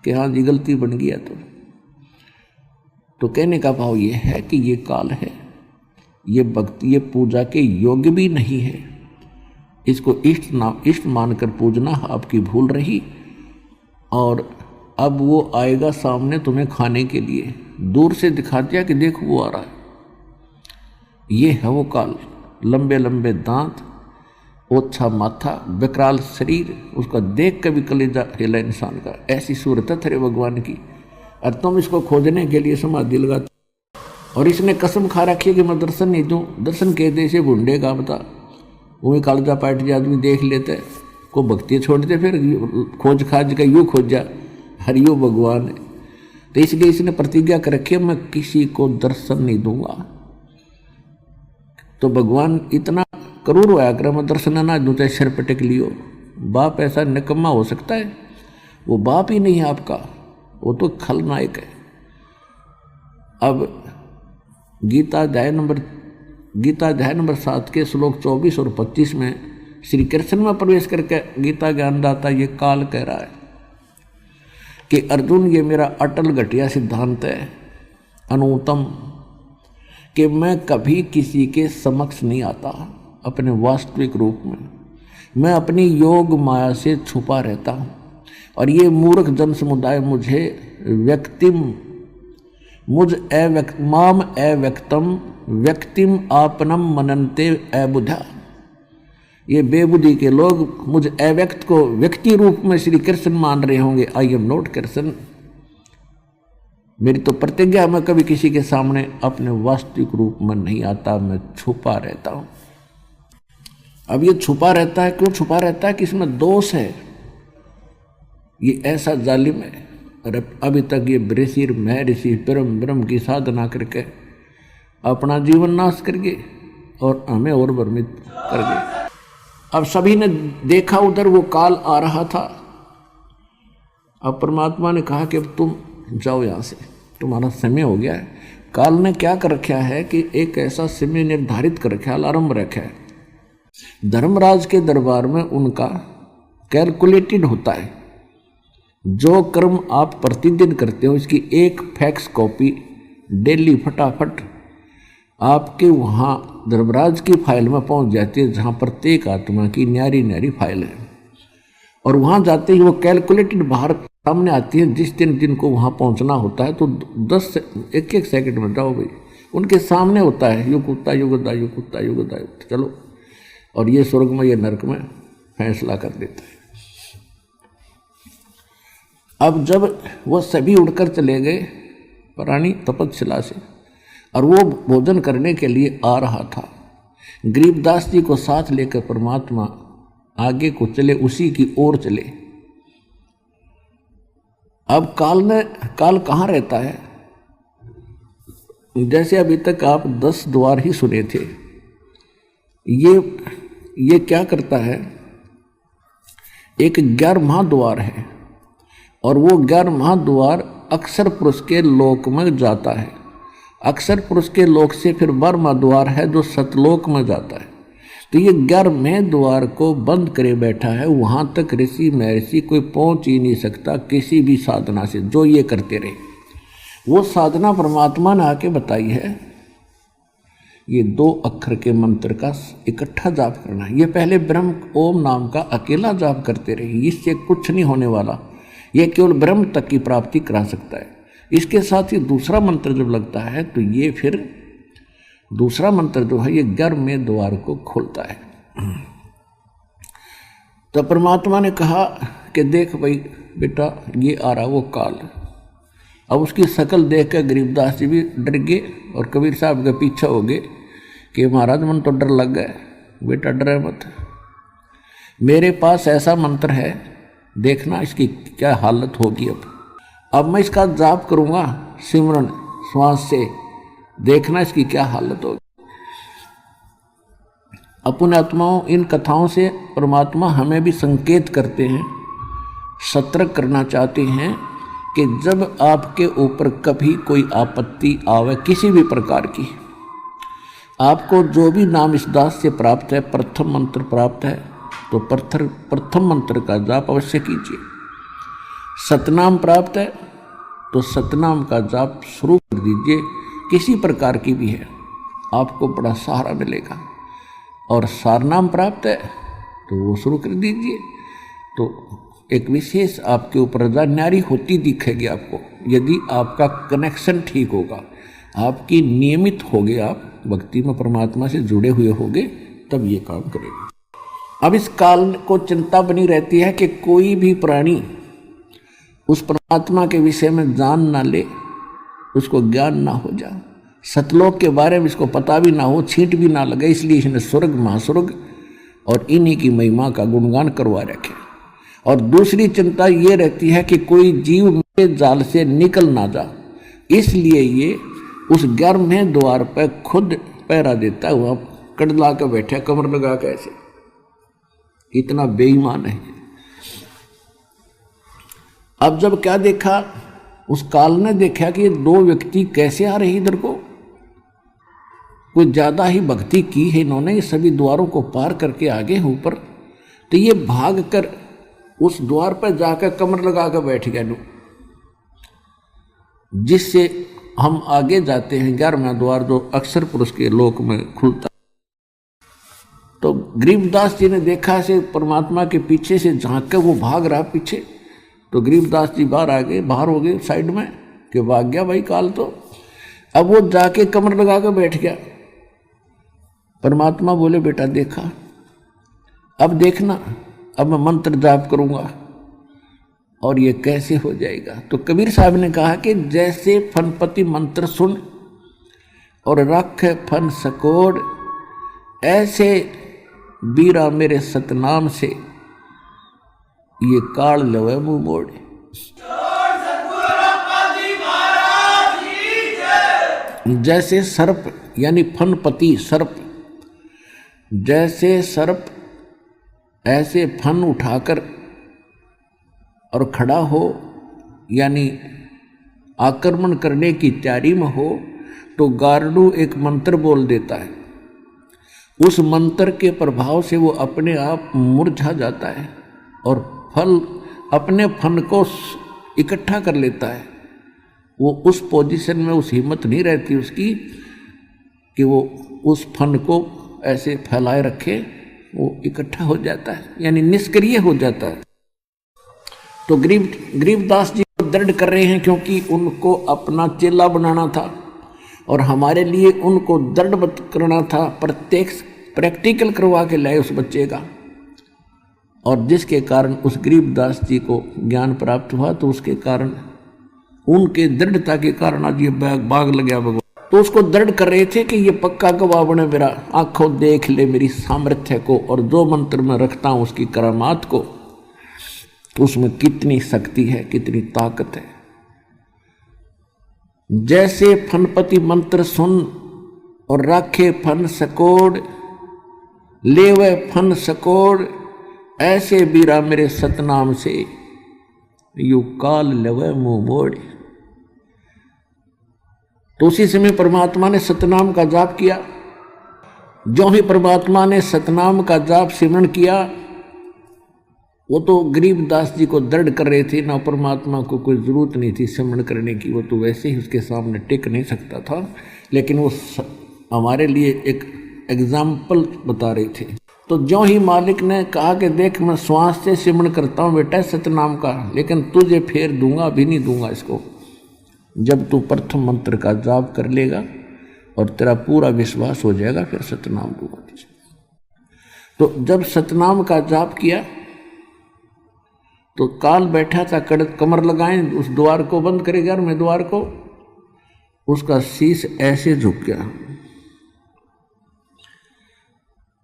कि हाँ जी गलती बन गया। तो कहने का भाव ये है कि ये काल है, ये भक्ति, ये पूजा के योग्य भी नहीं है। इसको इष्ट मानकर पूजना आपकी भूल रही। और अब वो आएगा सामने तुम्हें खाने के लिए, दूर से दिखा दिया कि देखो वो आ रहा है। ये है वो काल। लंबे लंबे दांत, ओछा माथा, विकराल शरीर, उसका देख के भी कलेजा हिला इंसान का। ऐसी सूरत है तेरे भगवान की, और तुम इसको खोजने के लिए समाधि लगाते। और इसने कसम खा रखी है कि मैं दर्शन नहीं दूँ। दर्शन के दे से भूंडेगा बता। वही कालजा पाट जा आदमी देख लेते को भक्ति छोड़ दे, फिर खोज खाज का यूँ खोज जा हरियो भगवान। तो इसलिए इसने प्रतिज्ञा कर रखी है मैं किसी को दर्शन नहीं दूंगा। तो भगवान इतना करूर होया कर मैं दर्शन ना दूँ, चाहे सिर पटक लियो। बाप ऐसा निकम्मा हो सकता है? वो बाप ही नहीं है आपका, वो तो खलनायक है। अब गीता अध्याय नंबर 7 के श्लोक 24 और 25 में श्री कृष्ण में प्रवेश करके गीता ज्ञानदाता ये काल कह रहा है कि अर्जुन ये मेरा अटल घटिया सिद्धांत है, अनुत्तम, कि मैं कभी किसी के समक्ष नहीं आता अपने वास्तविक रूप में। मैं अपनी योग माया से छुपा रहता हूँ। और ये मूर्ख जन समुदाय मुझे माम अव्यक्तम व्यक्तिम आपनम मनन्ते अबुधा, ये बेबुद्धि के लोग मुझ अव्यक्त को व्यक्ति रूप में श्री कृष्ण मान रहे होंगे। I am not Krishna. मेरी तो प्रतिज्ञा, मैं कभी किसी के सामने अपने वास्तविक रूप में नहीं आता, मैं छुपा रहता हूं। अब ये छुपा रहता है, क्यों छुपा रहता है? कि इसमें दोष है, ये ऐसा जालिम है। और अभी तक ये ऋषि महर्षि ब्रह्म की साधना करके अपना जीवन नाश करके और हमें और भ्रमित कर गए। अब सभी ने देखा उधर वो काल आ रहा था। अब परमात्मा ने कहा कि अब तुम जाओ यहाँ से, तुम्हारा समय हो गया है। काल ने क्या कर रखा है कि एक ऐसा समय निर्धारित कर रखा है, आरंभ रखा है। धर्मराज के दरबार में उनका कैलकुलेटेड होता है। जो कर्म आप प्रतिदिन करते हो इसकी एक फैक्स कॉपी डेली फटाफट आपके वहाँ धर्मराज की फाइल में पहुँच जाती है, जहाँ प्रत्येक आत्मा की न्यारी न्यारी फाइल है। और वहाँ जाते ही वो कैलकुलेटेड बाहर सामने आती है। जिस दिन जिनको वहाँ पहुँचना होता है तो 1 सेकंड में जाओ भाई, उनके सामने होता है युग उत्ता युगदा युग उत्ता युगदा युग, चलो। और ये स्वर्ग में ये नरक में फैसला कर देता है। अब जब वो सभी उड़कर चले गए प्राणी तपस्या से, और वो भोजन करने के लिए आ रहा था, गरीबदास जी को साथ लेकर परमात्मा आगे को चले, उसी की ओर चले। अब काल कहाँ रहता है? जैसे अभी तक आप 10 द्वार ही सुने थे, ये क्या करता है? एक 11वां द्वार है, और वो 11वां द्वार अक्षर पुरुष के लोक में जाता है। अक्षर पुरुष के लोक से फिर 12वां द्वार है जो सतलोक में जाता है। तो ये 11वें द्वार को बंद करे बैठा है। वहाँ तक ऋषि महर्षि कोई पहुँच ही नहीं सकता किसी भी साधना से, जो ये करते रहे। वो साधना परमात्मा ने आके बताई है। ये 2 अक्षर के मंत्र का इकट्ठा जाप करना है। ये पहले ब्रह्म ओम नाम का अकेला जाप करते रहे, इससे कुछ नहीं होने वाला। ये केवल ब्रह्म तक की प्राप्ति करा सकता है। इसके साथ ही दूसरा मंत्र जब लगता है तो ये फिर दूसरा मंत्र जो है ये 11वें द्वार को खोलता है। तो परमात्मा ने कहा कि देख भाई बेटा, ये आ रहा वो काल। अब उसकी शकल देख कर गरीबदास जी भी डर गए और कबीर साहब के पीछे हो गए कि महाराज मन तो डर लग गया। बेटा डरे मत, मेरे पास ऐसा मंत्र है, देखना इसकी क्या हालत होगी। अब मैं इसका जाप करूँगा सिमरन श्वास से, देखना इसकी क्या हालत होगी। अपने आत्माओं, इन कथाओं से परमात्मा हमें भी संकेत करते हैं, सतर्क करना चाहते हैं कि जब आपके ऊपर कभी कोई आपत्ति आवे किसी भी प्रकार की, आपको जो भी नाम इस दास से प्राप्त है, प्रथम मंत्र प्राप्त है, तो प्रथम मंत्र का जाप अवश्य कीजिए। सतनाम प्राप्त है तो सतनाम का जाप शुरू कर दीजिए, किसी प्रकार की भी है, आपको बड़ा सहारा मिलेगा। और सारनाम प्राप्त है तो वो शुरू कर दीजिए, तो एक विशेष आपके ऊपर रजा न्यारी होती दिखेगी आपको। यदि आपका कनेक्शन ठीक होगा, आपकी नियमित होगे, आप भक्ति में परमात्मा से जुड़े हुए होगे, तब ये काम करेगा। अब इस काल को चिंता बनी रहती है कि कोई भी प्राणी उस परमात्मा के विषय में जान ना ले, उसको ज्ञान ना हो जाए, सतलोक के बारे में इसको पता भी ना हो, छींट भी ना लगे। इसलिए इसने स्वर्ग महास्वर्ग और इन्हीं की महिमा का गुणगान करवा रखे। और दूसरी चिंता ये रहती है कि कोई जीव मेरे जाल से निकल ना जा, इसलिए ये उस 11वें द्वार पर खुद पहरा देता है। वहाँ कड़ला कर बैठा, कमर लगा के ऐसे, इतना बेईमान है। अब जब क्या देखा, उस काल ने देखा कि ये 2 व्यक्ति कैसे आ रहे इधर को, कुछ ज्यादा ही भक्ति की है इन्होंने, ये सभी द्वारों को पार करके आगे हैं ऊपर। तो ये भाग कर उस द्वार पर जाकर कमर लगा कर बैठ गया, जिससे हम आगे जाते हैं 11वां द्वार जो अक्षर पुरुष के लोक में खुलता। तो गरीबदास जी ने देखा से परमात्मा के पीछे से झांक कर वो भाग रहा पीछे, तो गरीबदास जी बाहर हो गए साइड में कि भाग गया भाई काल। तो अब वो जाके कमर लगा कर बैठ गया। परमात्मा बोले बेटा देखा, अब देखना, अब मैं मंत्र जाप करूंगा और ये कैसे हो जाएगा। तो कबीर साहब ने कहा कि जैसे फनपति मंत्र सुन और रख फन सकोड़, ऐसे बीरा मेरे सतनाम से ये काल लवे मुंह मोड़े। जैसे सर्प यानी फनपति सर्प, जैसे सर्प ऐसे फन उठाकर और खड़ा हो यानी आक्रमण करने की तैयारी में हो, तो गारडू एक मंत्र बोल देता है। उस मंत्र के प्रभाव से वो अपने आप मुरझा जाता है और फल अपने फन को इकट्ठा कर लेता है। वो उस पोजीशन में उस हिम्मत नहीं रहती उसकी कि वो उस फन को ऐसे फैलाए रखे, वो इकट्ठा हो जाता है यानी निष्क्रिय हो जाता है। तो गरीबदास जी को दृढ़ कर रहे हैं क्योंकि उनको अपना चेला बनाना था और हमारे लिए उनको दृढ़ करना था, प्रैक्टिकल करवा के लाए उस बच्चे का। और जिसके कारण उस गरीबदास जी को ज्ञान प्राप्त हुआ, तो उसके कारण उनके दृढ़ता के कारण आज ये बाग लग गया भगवान। तो उसको दृढ़ कर रहे थे कि ये पक्का गवाह बने मेरा, आंखों देख ले मेरी सामर्थ्य को और जो मंत्र में रखता हूं उसकी करामात को, उसमें कितनी शक्ति है, कितनी ताकत है। जैसे फनपति मंत्र सुन और राखे फन सकोड़, लेवे फन सकोड़, ऐसे बीरा मेरे सतनाम से यू काल लवे मुंह मोड़। तो उसी समय परमात्मा ने सतनाम का जाप किया। जो ही परमात्मा ने सतनाम का जाप सिमरण किया, वो तो गरीबदास जी को दृढ़ कर रहे थे ना, परमात्मा को कोई जरूरत नहीं थी सिमरण करने की, वो तो वैसे ही उसके सामने टिक नहीं सकता था। लेकिन वो हमारे लिए एक एग्जाम्पल बता रहे थे। तो जो ही मालिक ने कहा कि देख मैं श्वास से सिमरण करता हूँ बेटा सतनाम का, लेकिन तुझे फेर दूंगा, अभी नहीं दूंगा इसको, जब तू प्रथम मंत्र का जाप कर लेगा और तेरा पूरा विश्वास हो जाएगा फिर सतनाम दूंगा तुझे। तो जब सतनाम का जाप किया तो काल बैठा था, कमर लगाए, उस द्वार को बंद करेगा और मैं द्वार को, उसका शीश ऐसे झुक गया।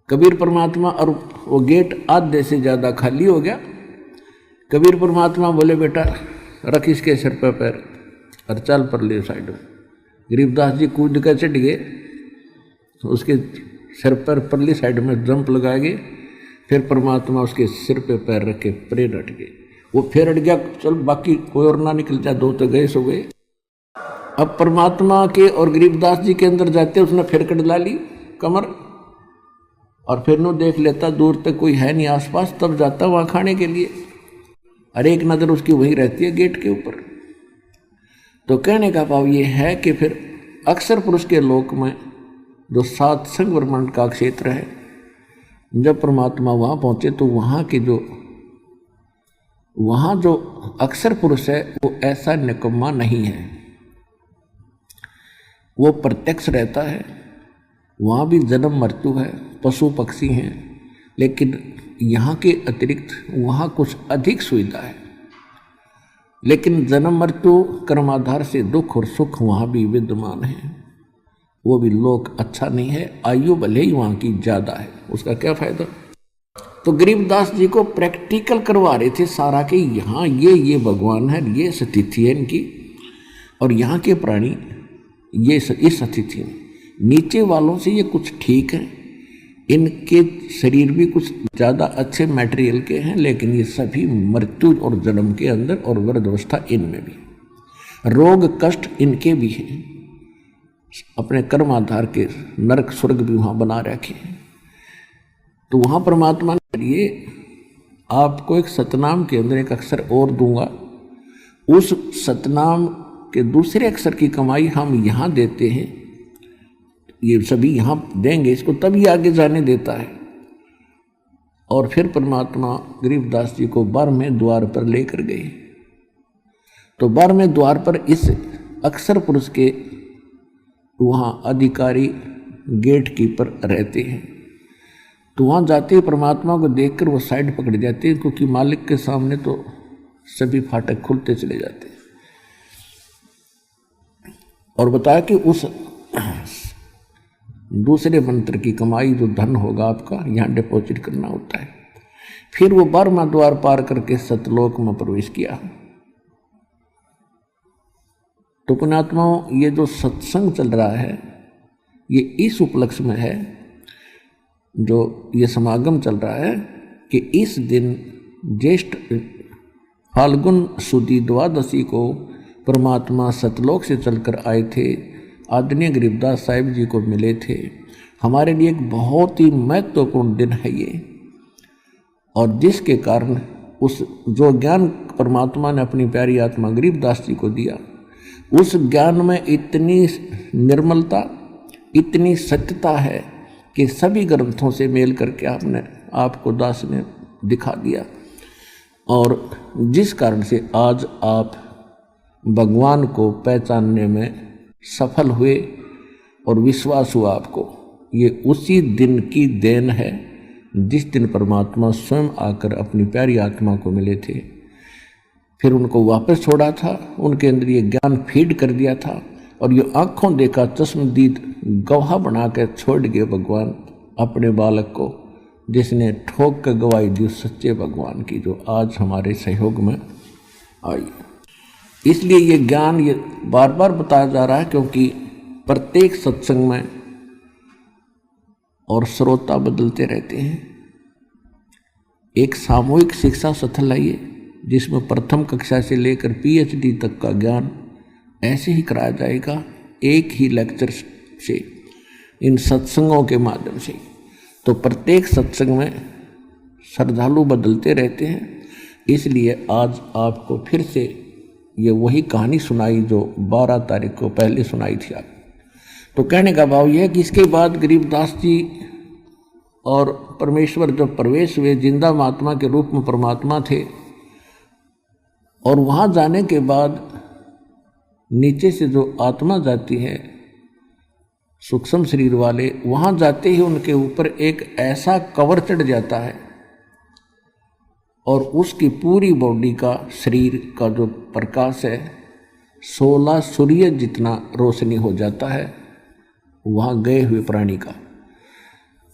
कबीर परमात्मा, और वो गेट आधे से ज्यादा खाली हो गया। कबीर परमात्मा बोले बेटा रख इसके सिर पर पैर और चल पर ले साइड में। गरीबदास जी कूद कर चढ़ गए, उसके सिर पर परली साइड में जंप लगाएंगे, फिर परमात्मा उसके सिर पे पैर रख के परे हट गए। वो फिर हट गया, चल बाकी कोई और ना निकल जाए, दो तो गए सो गए। अब परमात्मा के और गरीबदास जी के अंदर जाते उसने फिर कटला ली कमर, और फिर नो देख लेता दूर तक कोई है नहीं आसपास, तब जाता वहाँ खाने के लिए, और एक नज़र उसकी वही रहती है गेट के ऊपर। तो कहने का भाव ये है कि फिर अक्सर पुरुष के लोक में जो सात संग ब्रह्मांड का क्षेत्र है, जब परमात्मा वहाँ पहुँचे तो वहाँ जो अक्सर पुरुष है वो ऐसा निकम्मा नहीं है, वो प्रत्यक्ष रहता है। वहाँ भी जन्म मृत्यु है, पशु पक्षी हैं, लेकिन यहाँ के अतिरिक्त वहाँ कुछ अधिक सुविधा है। लेकिन जन्म मृत्यु कर्माधार से दुख और सुख वहाँ भी विद्यमान है, वो भी लोक अच्छा नहीं है, आयु भले ही वहाँ की ज़्यादा है, उसका क्या फायदा। तो गरीबदास जी को प्रैक्टिकल करवा रहे थे सारा कि यहाँ ये भगवान है, ये स्थिति है इनकी, और यहाँ के प्राणी ये इस स्थिति में, नीचे वालों से ये कुछ ठीक है, इनके शरीर भी कुछ ज़्यादा अच्छे मटेरियल के हैं, लेकिन ये सभी मृत्यु और जन्म के अंदर और वृद्धावस्था इनमें भी, रोग कष्ट इनके भी हैं, अपने कर्म आधार के नरक स्वर्ग भी वहाँ बना रखे हैं। तो वहाँ परमात्मा ने ये आपको एक सतनाम के अंदर एक अक्षर और दूंगा, उस सतनाम के दूसरे अक्षर की कमाई हम यहाँ देते हैं, ये सभी यहाँ देंगे इसको, तभी आगे जाने देता है। और फिर परमात्मा गरीबदास जी को 12वें द्वार पर लेकर गए। तो 12वें द्वार पर इस अक्षर पुरुष के वहाँ अधिकारी गेट कीपर रहते हैं। तो वहाँ जाते ही परमात्मा को देखकर वो साइड पकड़ जाते हैं, क्योंकि मालिक के सामने तो सभी फाटक खुलते चले जाते हैं। और बताया कि उस दूसरे मंत्र की कमाई जो धन होगा आपका, यहाँ डिपॉजिट करना होता है। फिर वो 12वां द्वार पार करके सतलोक में प्रवेश किया। तो पुण्यात्माओं, ये जो सत्संग चल रहा है ये इस उपलक्ष्य में है, जो ये समागम चल रहा है कि इस दिन ज्येष्ठ फाल्गुन सुदी द्वादशी को परमात्मा सतलोक से चलकर आए थे, आदरणीय गरीबदास साहिब जी को मिले थे। हमारे लिए एक बहुत ही महत्वपूर्ण दिन है ये, और जिसके कारण उस जो ज्ञान परमात्मा ने अपनी प्यारी आत्मा गरीबदास जी को दिया, उस ज्ञान में इतनी निर्मलता, इतनी सत्यता है कि सभी ग्रंथों से मेल करके आपको दास ने दिखा दिया, और जिस कारण से आज आप भगवान को पहचानने में सफल हुए और विश्वास हुआ आपको। ये उसी दिन की देन है जिस दिन परमात्मा स्वयं आकर अपनी प्यारी आत्मा को मिले थे, फिर उनको वापस छोड़ा था, उनके अंदर ये ज्ञान फीड कर दिया था, और ये आँखों देखा चश्मदीद गवाह बना कर छोड़ गए भगवान अपने बालक को, जिसने ठोक कर गवाही दी सच्चे भगवान की, जो आज हमारे सहयोग में आई। इसलिए ये ज्ञान ये बार बार बताया जा रहा है, क्योंकि प्रत्येक सत्संग में और श्रोता बदलते रहते हैं। एक सामूहिक शिक्षा सथल है ये, जिसमें प्रथम कक्षा से लेकर PhD तक का ज्ञान ऐसे ही कराया जाएगा, एक ही लेक्चर से, इन सत्संगों के माध्यम से। तो प्रत्येक सत्संग में श्रद्धालु बदलते रहते हैं, इसलिए आज आपको फिर से ये वही कहानी सुनाई जो 12 तारीख को पहले सुनाई थी आप। तो कहने का भाव यह है कि इसके बाद गरीबदास जी और परमेश्वर जब प्रवेश हुए, जिंदा महात्मा के रूप में परमात्मा थे, और वहाँ जाने के बाद नीचे से जो आत्मा जाती है सूक्ष्म शरीर वाले, वहाँ जाते ही उनके ऊपर एक ऐसा कवर चढ़ जाता है, और उसकी पूरी बॉडी का, शरीर का जो प्रकाश है 16 सूर्य जितना रोशनी हो जाता है वहाँ गए हुए प्राणी का।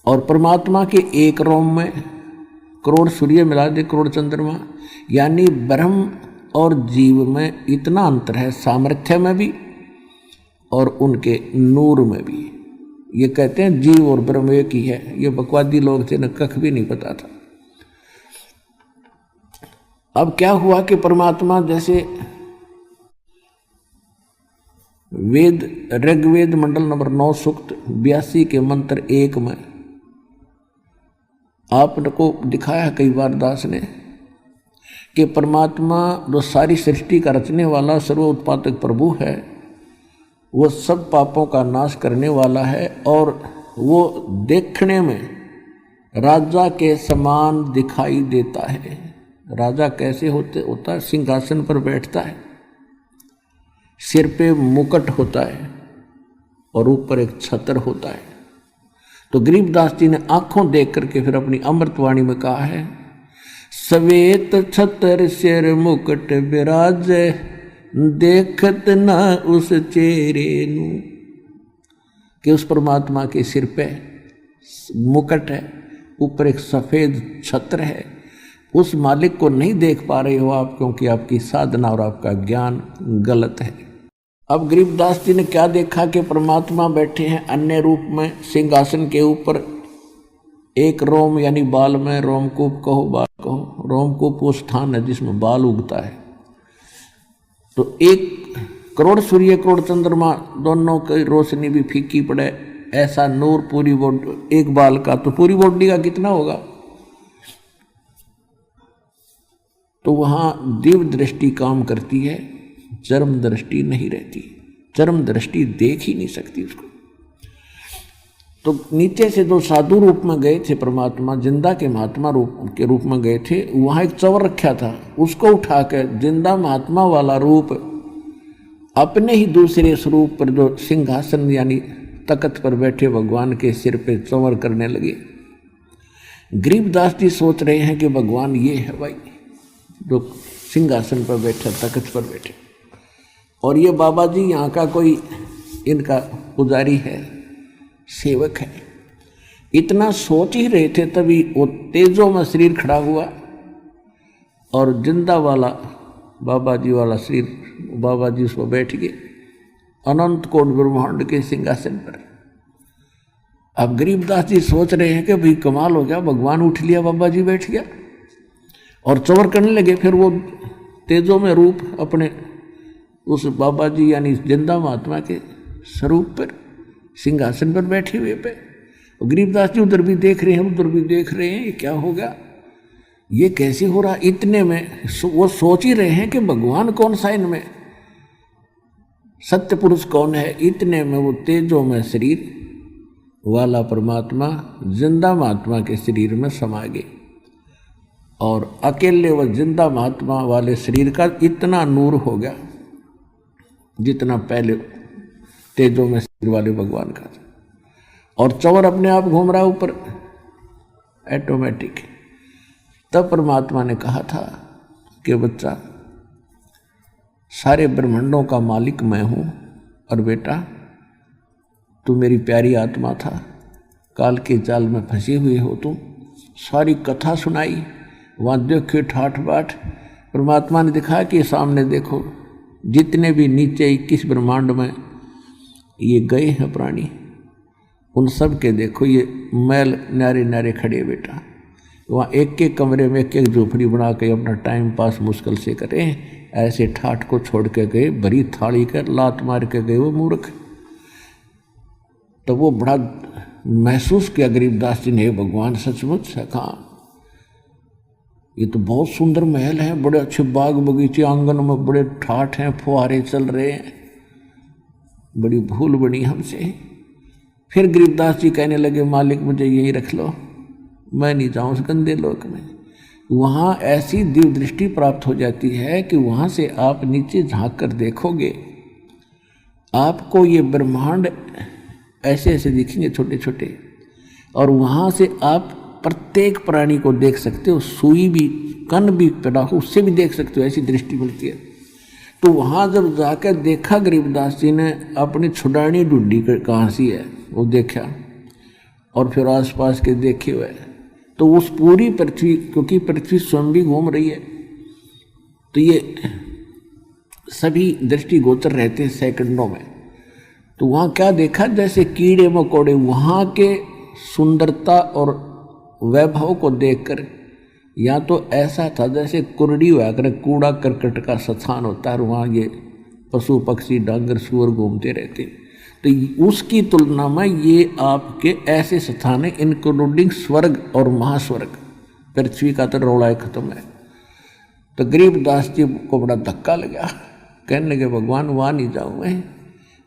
और परमात्मा के एक रोम में करोड़ सूर्य मिला दे, करोड़ चंद्रमा, यानी ब्रह्म और जीव में इतना अंतर है, सामर्थ्य में भी और उनके नूर में भी। ये कहते हैं जीव और ब्रह्म एक ही है, ये बकवादी लोग थे, न कख भी नहीं पता था। अब क्या हुआ कि परमात्मा जैसे वेद, ऋग्वेद मंडल नंबर 9 सूक्त 82 के मंत्र 1 में आपको दिखाया कई बार दास ने कि परमात्मा जो सारी सृष्टि का रचने वाला सर्व उत्पादक प्रभु है, वो सब पापों का नाश करने वाला है, और वो देखने में राजा के समान दिखाई देता है। राजा कैसे होता है? सिंहासन पर बैठता है, सिर पे मुकुट होता है और ऊपर एक छत्र होता है। तो गरीबदास जी ने आंखों देख करके फिर अपनी अमृतवाणी में कहा है, सवेत छत्र सिर मुकुट विराज, देखत ना उस चेहरे नू, कि उस परमात्मा के सिर पे मुकुट है, ऊपर एक सफेद छत्र है। उस मालिक को नहीं देख पा रहे हो आप, क्योंकि आपकी साधना और आपका ज्ञान गलत है। अब गरीबदास जी ने क्या देखा कि परमात्मा बैठे हैं अन्य रूप में सिंहासन के ऊपर, एक रोम यानी बाल में, रोमकूप कहो बाल कहो, रोमकूप वो स्थान है जिसमें बाल उगता है। तो 1 करोड़ सूर्य करोड़ चंद्रमा दोनों की रोशनी भी फीकी पड़े, ऐसा नूर पूरी बॉडी, एक बाल का तो पूरी बॉडी का कितना होगा। तो वहाँ दिव्य दृष्टि काम करती है, चरम दृष्टि नहीं रहती, चरम दृष्टि देख ही नहीं सकती उसको। तो नीचे से जो साधु रूप में गए थे परमात्मा, जिंदा के महात्मा रूप के रूप में गए थे, वहाँ एक चवर रखा था, उसको उठाकर जिंदा महात्मा वाला रूप अपने ही दूसरे स्वरूप पर जो सिंहासन यानी तख्त पर बैठे भगवान के सिर पे चंवर करने लगे। गरीबदास जी सोच रहे हैं कि भगवान ये है भाई जो सिंहासन पर बैठा, तख्त पर बैठे, और ये बाबा जी यहाँ का कोई इनका पुजारी है, सेवक है। इतना सोच ही रहे थे तभी वो तेजों में शरीर खड़ा हुआ और जिंदा वाला बाबा जी वाला शरीर, बाबा जी उस पर बैठ गए अनंत कोट ब्रह्मांड के सिंहासन पर। अब गरीबदास जी सोच रहे हैं कि भाई कमाल हो गया, भगवान उठ लिया, बाबा जी बैठ गया, और चवर करने लगे। फिर वो तेजों में रूप अपने उस बाबा जी यानी जिंदा महात्मा के स्वरूप पर सिंहासन पर बैठे हुए पे, गरीबदास जी उधर भी देख रहे हैं, उधर भी देख रहे हैं, ये क्या होगा, ये कैसे हो रहा। इतने में वो सोच ही रहे हैं कि भगवान कौन सा इनमें, सत्य पुरुष कौन है। इतने में वो तेजों में शरीर वाला परमात्मा जिंदा महात्मा के शरीर में समा गए, और अकेले वह जिंदा महात्मा वाले शरीर का इतना नूर हो गया जितना पहले तेजों में शरीर वाले भगवान का था, और चवर अपने आप घूम रहा ऊपर ऑटोमेटिक। तब परमात्मा ने कहा था कि बच्चा, सारे ब्रह्मांडों का मालिक मैं हूँ, और बेटा तू मेरी प्यारी आत्मा था, काल के जाल में फंसे हुए हो तुम। सारी कथा सुनाई, वहाँ देखो ठाठ बाट। परमात्मा ने दिखाया कि सामने देखो, जितने भी नीचे 21 ब्रह्मांड में ये गए हैं प्राणी, उन सब के देखो ये मैल न्यारे न्यारे खड़े बेटा। वहाँ एक एक कमरे में एक एक झोपड़ी बना के अपना टाइम पास मुश्किल से करें, ऐसे ठाठ को छोड़ के गए, भरी थाली कर लात मार के गए वो मूर्ख। तो वो बड़ा महसूस किया गरीबदास जी ने, भगवान सचमुच है, कहाँ ये तो बहुत सुंदर महल है, बड़े अच्छे बाग बगीचे, आंगन में बड़े ठाठ हैं, फुहारे चल रहे हैं, बड़ी भूल बनी हमसे। फिर गरीबदास जी कहने लगे, मालिक मुझे यहीं रख लो, मैं नहीं जाऊँ उस गंदे लोक में। वहाँ ऐसी दिव्य दृष्टि प्राप्त हो जाती है कि वहाँ से आप नीचे झांक कर देखोगे, आपको ये ब्रह्मांड ऐसे ऐसे दिखेंगे छोटे छोटे, और वहाँ से आप प्रत्येक प्राणी को देख सकते हो, सुई भी कण भी पैदा हो उससे भी देख सकते हो, ऐसी दृष्टि मिलती है। तो वहाँ जब जाकर देखा गरीबदास जी ने, अपनी छुड़ानी ढूंढी कहाँ सी है वो देखा, और फिर आसपास के देखे हुए, तो उस पूरी पृथ्वी, क्योंकि पृथ्वी स्वयं भी घूम रही है, तो ये सभी दृष्टि गोचर रहते हैं सेकंडों में। तो वहाँ क्या देखा, जैसे कीड़े मकोड़े वहाँ के सुंदरता और वैभव को देखकर, या तो ऐसा था जैसे कुरड़ी हुआ कर कूड़ा करकट का स्थान होता है, वहाँ ये पशु पक्षी डांगर सुअर घूमते रहते, तो उसकी तुलना में ये आपके ऐसे स्थान है, इंक्लूडिंग स्वर्ग और महास्वर्ग। पृथ्वी का तो रौला ही खत्म है। तो गरीबदास जी को बड़ा धक्का लगा, कहने लगे भगवान वहाँ नहीं जाऊँ मैं,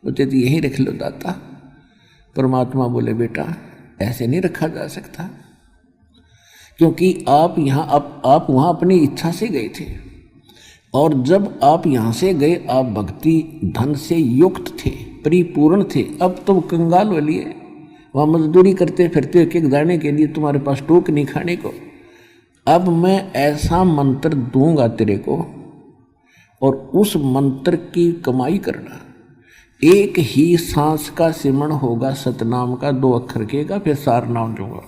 मुझे तो यहीं रख लो दाता। परमात्मा बोले बेटा ऐसे नहीं रखा जा सकता, क्योंकि आप यहाँ आप वहाँ अपनी इच्छा से गए थे, और जब आप यहाँ से गए आप भक्ति धन से युक्त थे, परिपूर्ण थे। अब तुम कंगाल वाली है, वहाँ मजदूरी करते फिरते एक एक दाने के लिए, तुम्हारे पास टोक नहीं खाने को। अब मैं ऐसा मंत्र दूंगा तेरे को, और उस मंत्र की कमाई करना। एक ही सांस का सिमरण होगा सतनाम का, 2 अक्षर के का, फिर सार नाम दूंगा।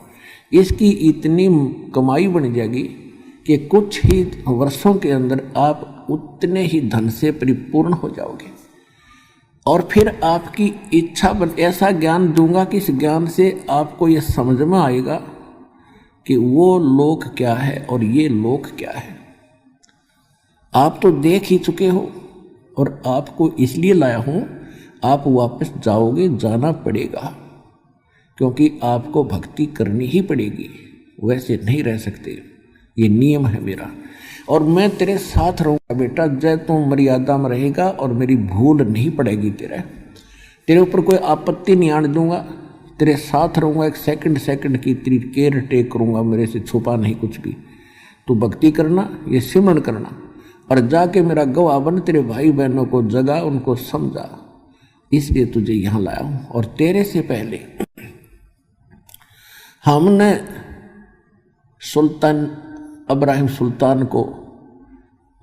इसकी इतनी कमाई बन जाएगी कि कुछ ही वर्षों के अंदर आप उतने ही धन से परिपूर्ण हो जाओगे, और फिर आपकी इच्छा बन, ऐसा ज्ञान दूंगा कि इस ज्ञान से आपको ये समझ में आएगा कि वो लोक क्या है और ये लोक क्या है। आप तो देख ही चुके हो, और आपको इसलिए लाया हूँ, आप वापस जाओगे, जाना पड़ेगा, क्योंकि आपको भक्ति करनी ही पड़ेगी, वैसे नहीं रह सकते, ये नियम है मेरा। और मैं तेरे साथ रहूँगा बेटा, जय तू मर्यादा में रहेगा और मेरी भूल नहीं पड़ेगी, तेरे ऊपर कोई आपत्ति नहीं आने दूंगा, तेरे साथ रहूँगा, एक सेकंड सेकंड की तेरी केयर टेक करूँगा, मेरे से छुपा नहीं कुछ भी। तू भक्ति करना, ये सिमरण करना, और जाके मेरा गवाह बन, तेरे भाई बहनों को जगा, उनको समझा, इसलिए तुझे यहाँ लाया हूँ। और तेरे से पहले हमने सुल्तान इब्राहिम सुल्तान को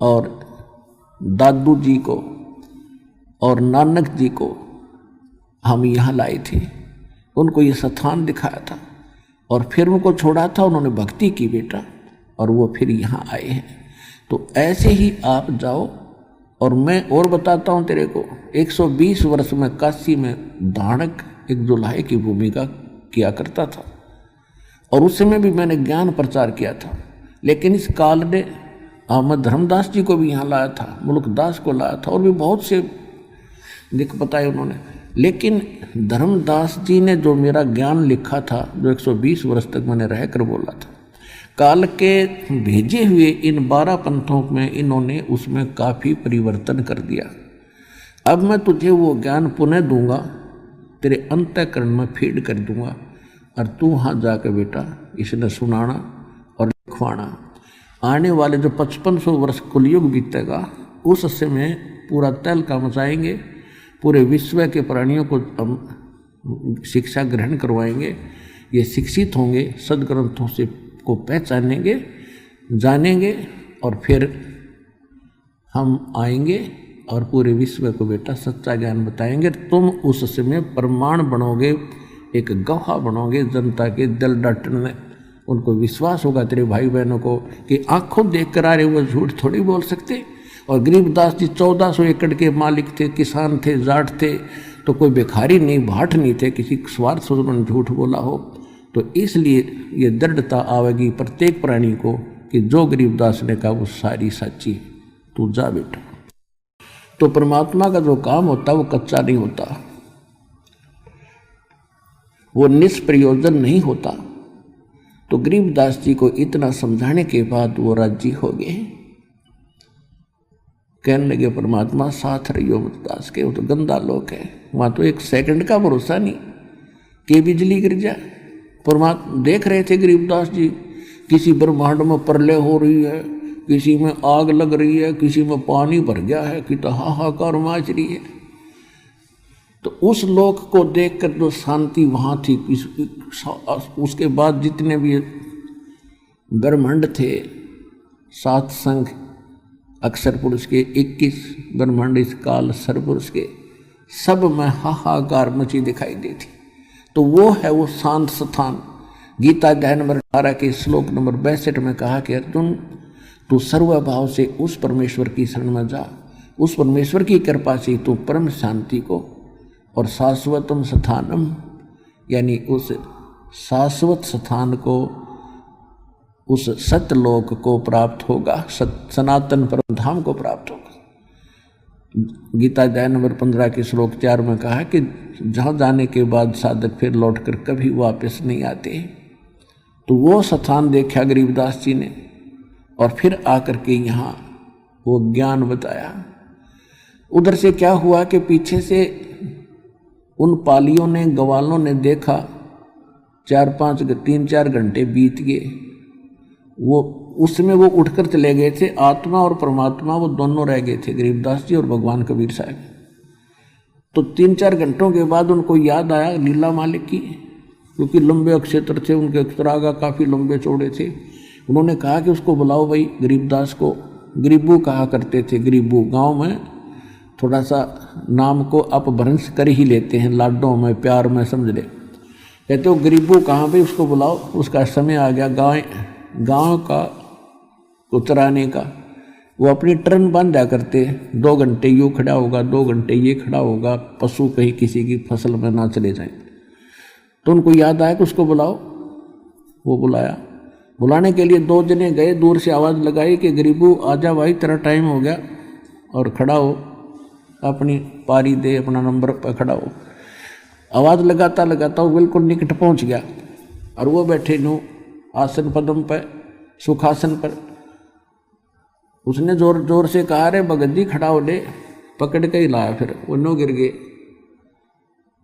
और दादू जी को और नानक जी को हम यहाँ लाए थे, उनको ये स्थान दिखाया था और फिर उनको छोड़ा था, उन्होंने भक्ति की बेटा, और वो फिर यहाँ आए हैं। तो ऐसे ही आप जाओ। और मैं और बताता हूँ तेरे को, 120 वर्ष में काशी में धाणक एक जुलाहे की भूमिका किया करता था, और उस समय भी मैंने ज्ञान प्रचार किया था। लेकिन इस काल ने अहमद धर्मदास जी को भी यहाँ लाया था, मुल्कदास को लाया था, और भी बहुत से लिख बताए उन्होंने। लेकिन धर्मदास जी ने जो मेरा ज्ञान लिखा था, जो 120 वर्ष तक मैंने रहकर बोला था, काल के भेजे हुए इन 12 पंथों में इन्होंने उसमें काफ़ी परिवर्तन कर दिया। अब मैं तुझे वो ज्ञान पुनः दूंगा, तेरे अंतःकरण में फीड कर दूंगा, और तू वहाँ जाकर बेटा इसने सुनाना और लिखवाना। आने वाले जो 5500 वर्ष कुलयुग बीतेगा, उस समय पूरा तहलका मचाएंगे, पूरे विश्व के प्राणियों को हम शिक्षा ग्रहण करवाएंगे, ये शिक्षित होंगे, सदग्रंथों से को पहचानेंगे, जानेंगे, और फिर हम आएंगे और पूरे विश्व को बेटा सच्चा ज्ञान बताएंगे। तुम उस समय प्रमाण बनोगे, एक गवाह बनोगे जनता के दिल डटने, उनको विश्वास होगा तेरे भाई बहनों को कि आंखों देख कर आ रहे वो झूठ थोड़ी बोल सकते। और गरीबदास जी 1400 एकड़ के मालिक थे, किसान थे, जाट थे, तो कोई भिखारी नहीं, भाट नहीं थे, किसी स्वार्थ से उन्होंने झूठ बोला हो। तो इसलिए ये दृढ़ता आवेगी प्रत्येक प्राणी को कि जो गरीबदास ने कहा वो सारी सच्ची, तू जा बेटा। तो परमात्मा का जो काम होता है वो कच्चा नहीं होता, वो निष्प्रयोजन नहीं होता। तो गरीबदास जी को इतना समझाने के बाद वो राजी हो गए, कहने लगे परमात्मा साथ रहियो दास के, वो तो गंदा लोग है, वहाँ तो एक सेकंड का भरोसा नहीं कि बिजली गिर जाए। परमात्मा देख रहे थे गरीबदास जी, किसी ब्रह्मांड में प्रलय हो रही है, किसी में आग लग रही है, किसी में पानी भर गया है, कि तो हाहाकार मच रही है। तो उस लोक को देखकर जो शांति वहाँ थी, उसके बाद जितने भी ब्रह्मांड थे, 7 संघ अक्षर पुरुष के, 21 ब्रह्मांड इस काल सरपुरुष के, सब में हाहाकार मची दिखाई देती। तो वो है वो शांत स्थान। गीता अध्याय नंबर 18 के श्लोक नंबर 62 में कहा कि अर्जुन तू सर्वभाव से उस परमेश्वर की शरण में जा, उस परमेश्वर की कृपा से तू परम शांति को और शाश्वतम स्थानम, यानी उस शाश्वत स्थान को, उस सत्यलोक को प्राप्त होगा, सनातन परम धाम को प्राप्त होगा। गीता अध्याय नंबर 15 के श्लोक 4 में कहा कि जहाँ जाने के बाद साधक फिर लौटकर कभी वापस नहीं आते। तो वो स्थान देखा गरीबदास जी ने, और फिर आकर के यहाँ वो ज्ञान बताया। उधर से क्या हुआ कि पीछे से उन पालियों ने, गवालों ने देखा 3-4 घंटे बीत गए। वो उसमें वो उठकर चले गए थे, आत्मा और परमात्मा वो दोनों रह गए थे, गरीबदास जी और भगवान कबीर साहब। तो 3-4 घंटों के बाद उनको याद आया लीला मालिक की, क्योंकि लंबे क्षेत्र थे उनके, अक्षरागा काफ़ी लंबे चौड़े थे। उन्होंने कहा कि उसको बुलाओ भाई गरीबदास को। गरीबू कहा करते थे, गरीबू गांव में थोड़ा सा नाम को अपभ्रंश कर ही लेते हैं, लाडों में, प्यार में, समझ ले। कहते हो गरीबू कहाँ भाई, उसको बुलाओ, उसका समय आ गया गाँव का को चराने का। वो अपनी टर्न बांधा करते, 2 घंटे यूँ खड़ा होगा, 2 घंटे ये खड़ा होगा, पशु कहीं किसी की फसल में ना चले जाएं। तो उनको याद आया कि उसको बुलाओ। वो बुलाया, बुलाने के लिए 2 जने गए, दूर से आवाज़ लगाई कि गरीबू आजा भाई, तेरा टाइम हो गया और खड़ा हो, अपनी पारी दे, अपना नंबर पर खड़ा हो। आवाज़ लगाता लगाता वो बिल्कुल निकट पहुंच गया, और वो बैठे नो आसन पदम पर, सुखासन पर। उसने जोर जोर से कहा, रे भगत जी खड़ा हो ले, पकड़ के ही लाया। फिर वो नो गिर गए,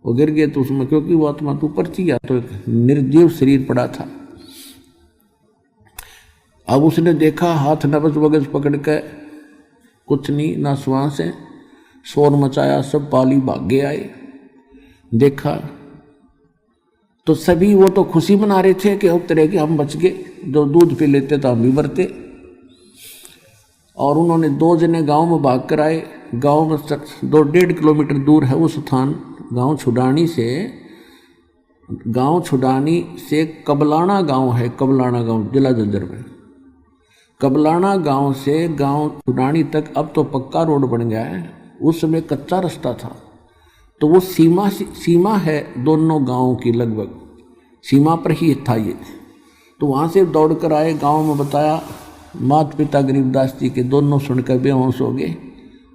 वो गिर गए तो उसमें, क्योंकि वो आत्मा तो ऊपर थी, या तो एक निर्जीव शरीर पड़ा था। अब उसने देखा हाथ नबज वगज पकड़ के, कुछ नहीं, ना श्वास है, शोर मचाया, सब पाली भागे आए। देखा तो सभी वो तो खुशी मना रहे थे कि अब तरह के हम बच गए, जो दूध पी लेते तो हम भी मरते। और उन्होंने 2 जने गांव में भाग कर आए। गांव में 2-1.5 किलोमीटर दूर है वो स्थान। गांव छुडानी से कबलाना गांव है, कबलाना गांव जिला झज्जर में। कबलाना गांव से गांव छुडानी तक अब तो पक्का रोड बन गया है, उस समय कच्चा रास्ता था। तो वो सीमा है दोनों गांवों की, लगभग सीमा पर ही था ये। तो वहाँ से दौड़ कर आए, गांव में बताया। माता पिता गरीबदास जी के दोनों सुनकर बेहोश हो गए।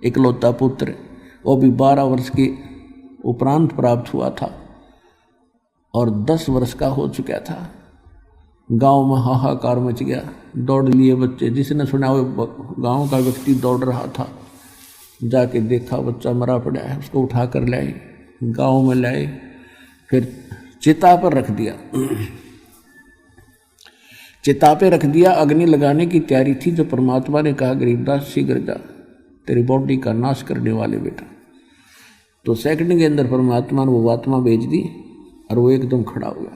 इकलौता पुत्र, वो भी 12 वर्ष के उपरांत प्राप्त हुआ था और 10 वर्ष का हो चुका था। गांव में हाहाकार मच गया, दौड़ लिए बच्चे। जिसने सुना वो गांव का व्यक्ति दौड़ रहा था, जाके देखा बच्चा मरा पड़ा है, उसको उठा कर लाए, गांव में लाए, फिर चिता पर रख दिया। चिता पे रख दिया, अग्नि लगाने की तैयारी थी। जो परमात्मा ने कहा गरीबदास शीघ्र जा, तेरी बॉडी का नाश करने वाले बेटा। तो सेकंड के अंदर परमात्मा ने वो आत्मा भेज दी और वो एकदम खड़ा हुआ।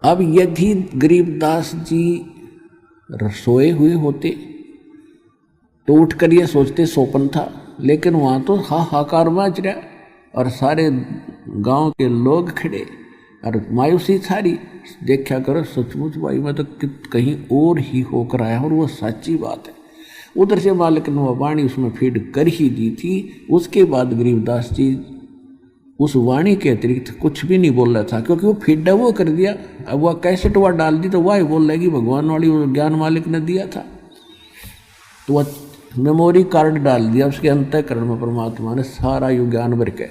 अब यदि गरीबदास जी सोए हुए होते तो उठकर ये सोचते सोपन था, लेकिन वहाँ तो हाहाकार मच रहा और सारे गांव के लोग खड़े और मायूसी सारी। देखा करो सचमुच भाई मैं तो कहीं और ही होकर आया और वो सच्ची बात है। उधर से मालिक ने वह वाणी उसमें फीड कर ही दी थी। उसके बाद गरीबदास जी उस वाणी के अतिरिक्त कुछ भी नहीं बोल रहा था, क्योंकि वो फीड वो कर दिया। अब वह कैसेट वह डाल दी तो वह बोल रहेगी भगवान वाली वो ज्ञान मालिक ने दिया था, तो वह मेमोरी कार्ड डाल दिया उसके अंतःकरण में। परमात्मा ने सारा यु ज्ञान भर के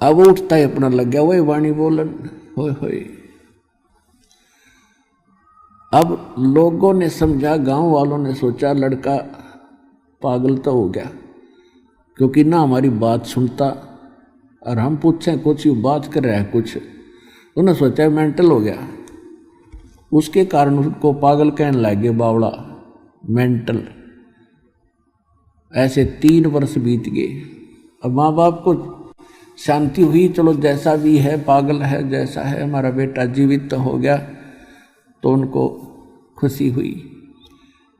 अब वो उठता है अपना लग गया, वही वाणी बोलन होए। अब लोगों ने समझा, गांव वालों ने सोचा लड़का पागल तो हो गया, क्योंकि ना हमारी बात सुनता और हम पूछें कुछ यू बात कर रहा है कुछ। उन्होंने सोचा मेंटल हो गया, उसके कारण उसको पागल कहने लगे, बावड़ा मेंटल। ऐसे 3 वर्ष बीत गए। अब माँ बाप को शांति हुई, चलो जैसा भी है पागल है जैसा है, हमारा बेटा जीवित तो हो गया, तो उनको खुशी हुई।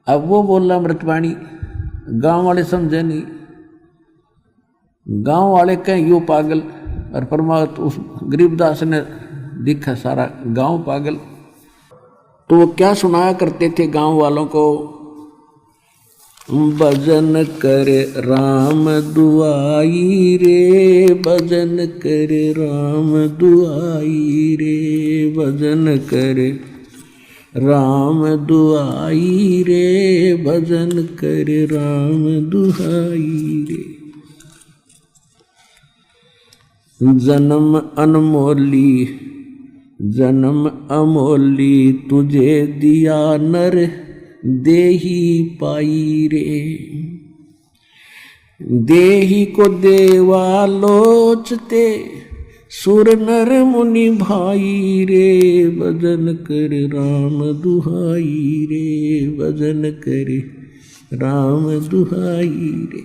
अब वो बोला अमृतवाणी, गांव वाले समझे नहीं। गांव वाले कहें यो पागल, और परमात्मा उस गरीबदास ने दिखा सारा गांव पागल। तो वो क्या सुनाया करते थे गांव वालों को, भजन करे राम दुआई रे, भजन करे राम दुआई रे, भजन करे राम दुआई रे, भजन करे राम दुआई रे। जन्म अमोली तुझे दिया नर, देही पाई रे, देही को देवा लोचते, सुर नर मुनि भाई रे, भजन कर राम दुहाई रे, भजन कर राम दुहाई रे।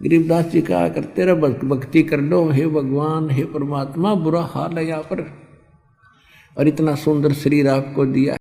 गरीबदास जी कहा करते रहे भक्ति कर लो, हे भगवान हे परमात्मा, बुरा हाल है यहाँ पर और इतना सुंदर शरीर आपको दिया।